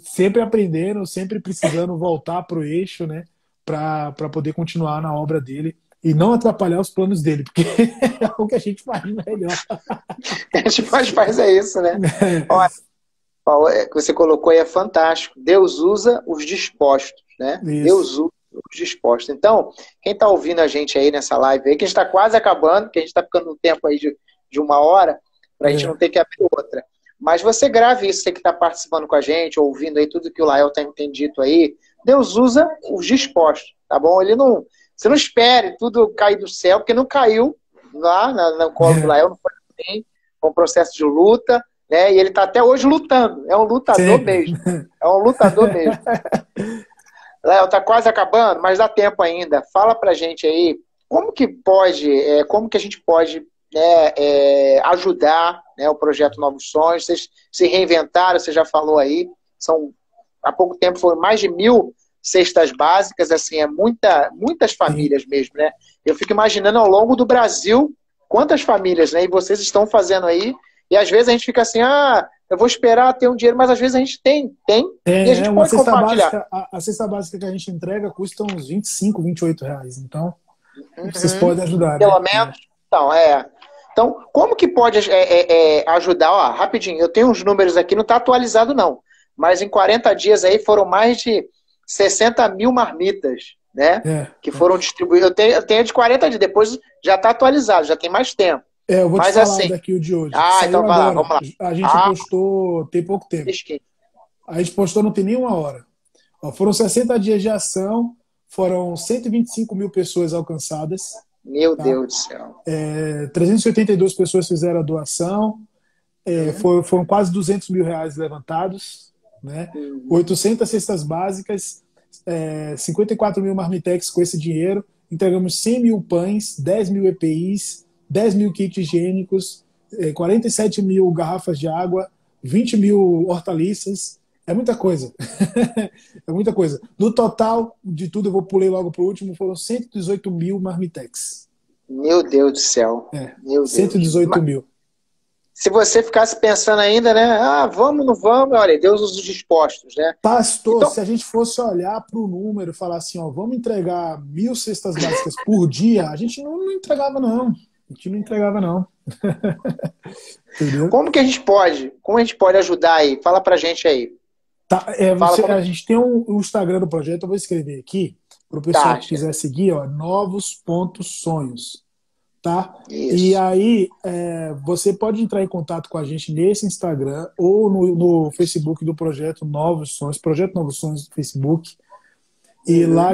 sempre aprendendo, sempre precisando voltar pro eixo, né? Para poder continuar na obra dele e não atrapalhar os planos dele, porque é o que a gente faz melhor. A gente faz isso, né? Olha, o que você colocou aí é fantástico. Deus usa os dispostos, né? Isso. Deus usa os dispostos. Então, quem está ouvindo a gente aí nessa live aí, que a gente está quase acabando, que a gente está ficando no tempo aí de 1 hora, para a gente não ter que abrir outra. Mas você grave isso, você que está participando com a gente, ouvindo aí tudo que o Lael tem dito aí. Deus usa os dispostos, tá bom? Ele não... Você não espere tudo cair do céu, porque não caiu lá no colo do Lael, não foi assim, foi um processo de luta, né? E ele está até hoje lutando. É um lutador mesmo. É um lutador mesmo. Léo, está quase acabando, mas dá tempo ainda. Fala pra gente aí como que a gente pode ajudar, né, o projeto Novos Sonhos. Vocês se reinventaram, você já falou aí. Há pouco tempo foram mais de 1.000 cestas básicas, assim, muitas famílias mesmo, né? Eu fico imaginando ao longo do Brasil quantas famílias, né? E vocês estão fazendo aí, e às vezes a gente fica assim, eu vou esperar ter um dinheiro, mas às vezes a gente tem, e a gente Uma pode cesta compartilhar. básica, a cesta básica que a gente entrega custa uns 25, R$ 28. Então, vocês Uhum. podem ajudar, né? Pelo menos. Então, como que pode ajudar? Ó, rapidinho, eu tenho uns números aqui, não está atualizado não, mas em 40 dias aí foram mais de 60 mil marmitas, né? Que foram distribuídas. Eu tenho de 40 dias, depois já está atualizado, já tem mais tempo. Eu vou mas te falar assim, daqui o de hoje. então vai lá, vamos lá. A gente postou tem pouco tempo. A gente postou não tem nem uma hora. Ó, foram 60 dias de ação, foram 125 mil pessoas alcançadas. Meu Deus do céu. 382 pessoas fizeram a doação. Foram quase R$ 200 mil levantados. Né? 800 cestas básicas, 54 mil marmitex com esse dinheiro. Entregamos 100 mil pães, 10 mil EPIs, 10 mil kits higiênicos, 47 mil garrafas de água, 20 mil hortaliças. É muita coisa. É muita coisa. No total de tudo, eu vou pular logo para o último, foram 118 mil marmitex. Meu Deus do céu. Meu 118 mil. Se você ficasse pensando ainda, né? Vamos, não vamos, olha, Deus usa os dispostos, né? Pastor, então, se a gente fosse olhar para o número e falar assim, ó, vamos entregar 1.000 cestas básicas por dia, a gente não entregava, não. A gente não entregava, não. Entendeu? Como a gente pode ajudar aí? Fala pra gente aí. Tá, a gente tem o Instagram do projeto, eu vou escrever aqui, para o pessoal que quiser seguir, ó, novos.sonhos. Tá? E aí você pode entrar em contato com a gente nesse Instagram ou no Facebook do Projeto Novos Sonhos, Projeto Novos Sonhos no Facebook. E lá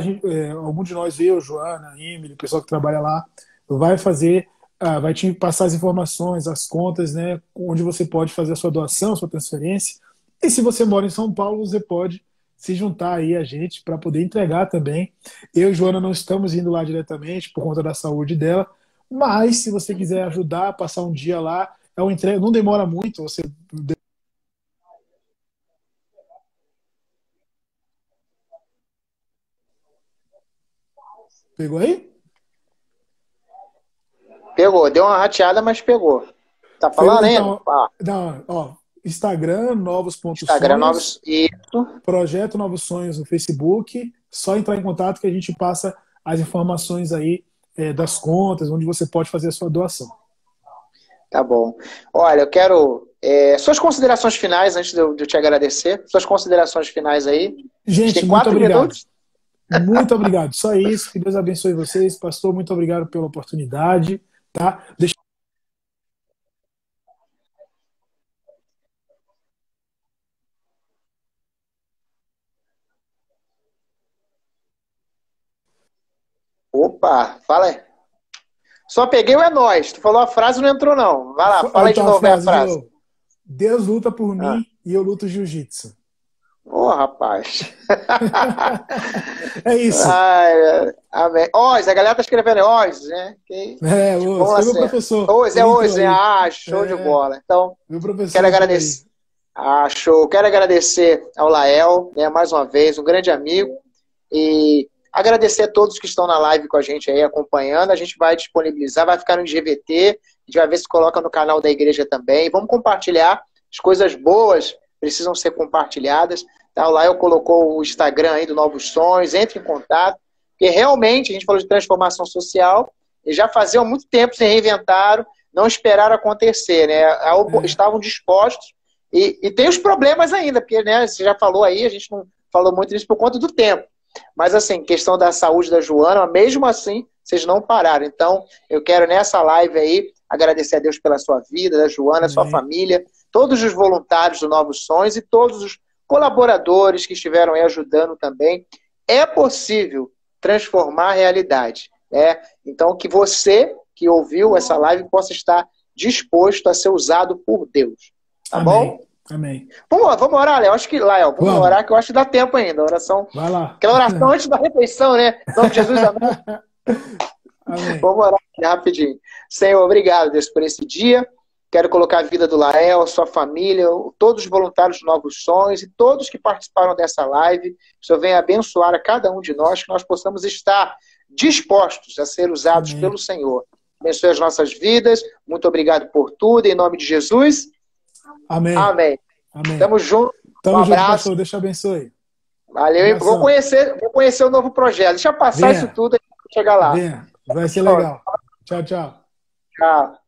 algum de nós, eu, Joana, Emily, o pessoal que trabalha lá, vai te passar as informações, as contas, né, onde você pode fazer a sua doação, a sua transferência. E se você mora em São Paulo, você pode se juntar aí a gente para poder entregar também. Eu e Joana não estamos indo lá diretamente por conta da saúde dela, mas se você quiser ajudar, passar um dia lá, é uma entrega, não demora muito, você pegou aí? Pegou, deu uma rateada, mas pegou. Tá falando então, ainda? Não, ó, Instagram, novos.sonhos. Instagram, novos. Projeto Novos Sonhos no Facebook. Só entrar em contato que a gente passa as informações aí das contas, onde você pode fazer a sua doação. Tá bom. Olha, eu quero suas considerações finais, antes de eu te agradecer. Suas considerações finais aí. Gente, muito obrigado. Minutos. Muito obrigado. Só isso. Que Deus abençoe vocês. Pastor, muito obrigado pela oportunidade. Tá? Opa, fala aí. Só peguei o é nóis. Tu falou a frase, não entrou não. Vai lá, fala aí de novo a frase. Deus luta por mim e eu luto jiu-jitsu. Rapaz. É isso. Amém. Oz, a galera tá escrevendo Oz, né? Oz, foi meu professor. Oz, né? Show de bola. Então, meu professor quero agradecer. Show. Quero agradecer ao Lael, né, mais uma vez, um grande amigo. E agradecer a todos que estão na live com a gente aí, acompanhando. A gente vai disponibilizar, vai ficar no IGVT. A gente vai ver se coloca no canal da igreja também. Vamos compartilhar. As coisas boas precisam ser compartilhadas. Tá? O Lael colocou o Instagram aí do Novos Sonhos. Entre em contato. Porque realmente, a gente falou de transformação social, eles já faziam muito tempo, se reinventaram, não esperaram acontecer, né? Estavam dispostos. E tem os problemas ainda, porque, né, você já falou aí, a gente não falou muito disso por conta do tempo. Mas, assim, questão da saúde da Joana, mesmo assim, vocês não pararam. Então, eu quero nessa live aí agradecer a Deus pela sua vida, da Joana, sua família, todos os voluntários do Novos Sonhos e todos os colaboradores que estiveram aí ajudando também. É possível transformar a realidade, né? Então, que você que ouviu essa live possa estar disposto a ser usado por Deus. Tá bom? Amém. Vamos orar, Léo. Acho que, Léo, vamos orar, que eu acho que dá tempo ainda. A oração. Vai lá. Aquela oração antes da refeição, né? Em nome de Jesus, amém. Amém. Vamos orar aqui rapidinho. Senhor, obrigado, Deus, por esse dia. Quero colocar a vida do Lael, sua família, todos os voluntários de Novos Sonhos e todos que participaram dessa live. O Senhor venha abençoar a cada um de nós, que nós possamos estar dispostos a ser usados pelo Senhor. abençoe as nossas vidas. Muito obrigado por tudo. Em nome de Jesus. Amém. Amém. Amém. Tamo junto. Tamo Um junto, abraço. pastor. Deus te abençoe. Valeu. E vou conhecer o novo projeto. Deixa eu passar isso tudo e chegar lá. Venha. Vai ser legal. Tchau, tchau. Tchau.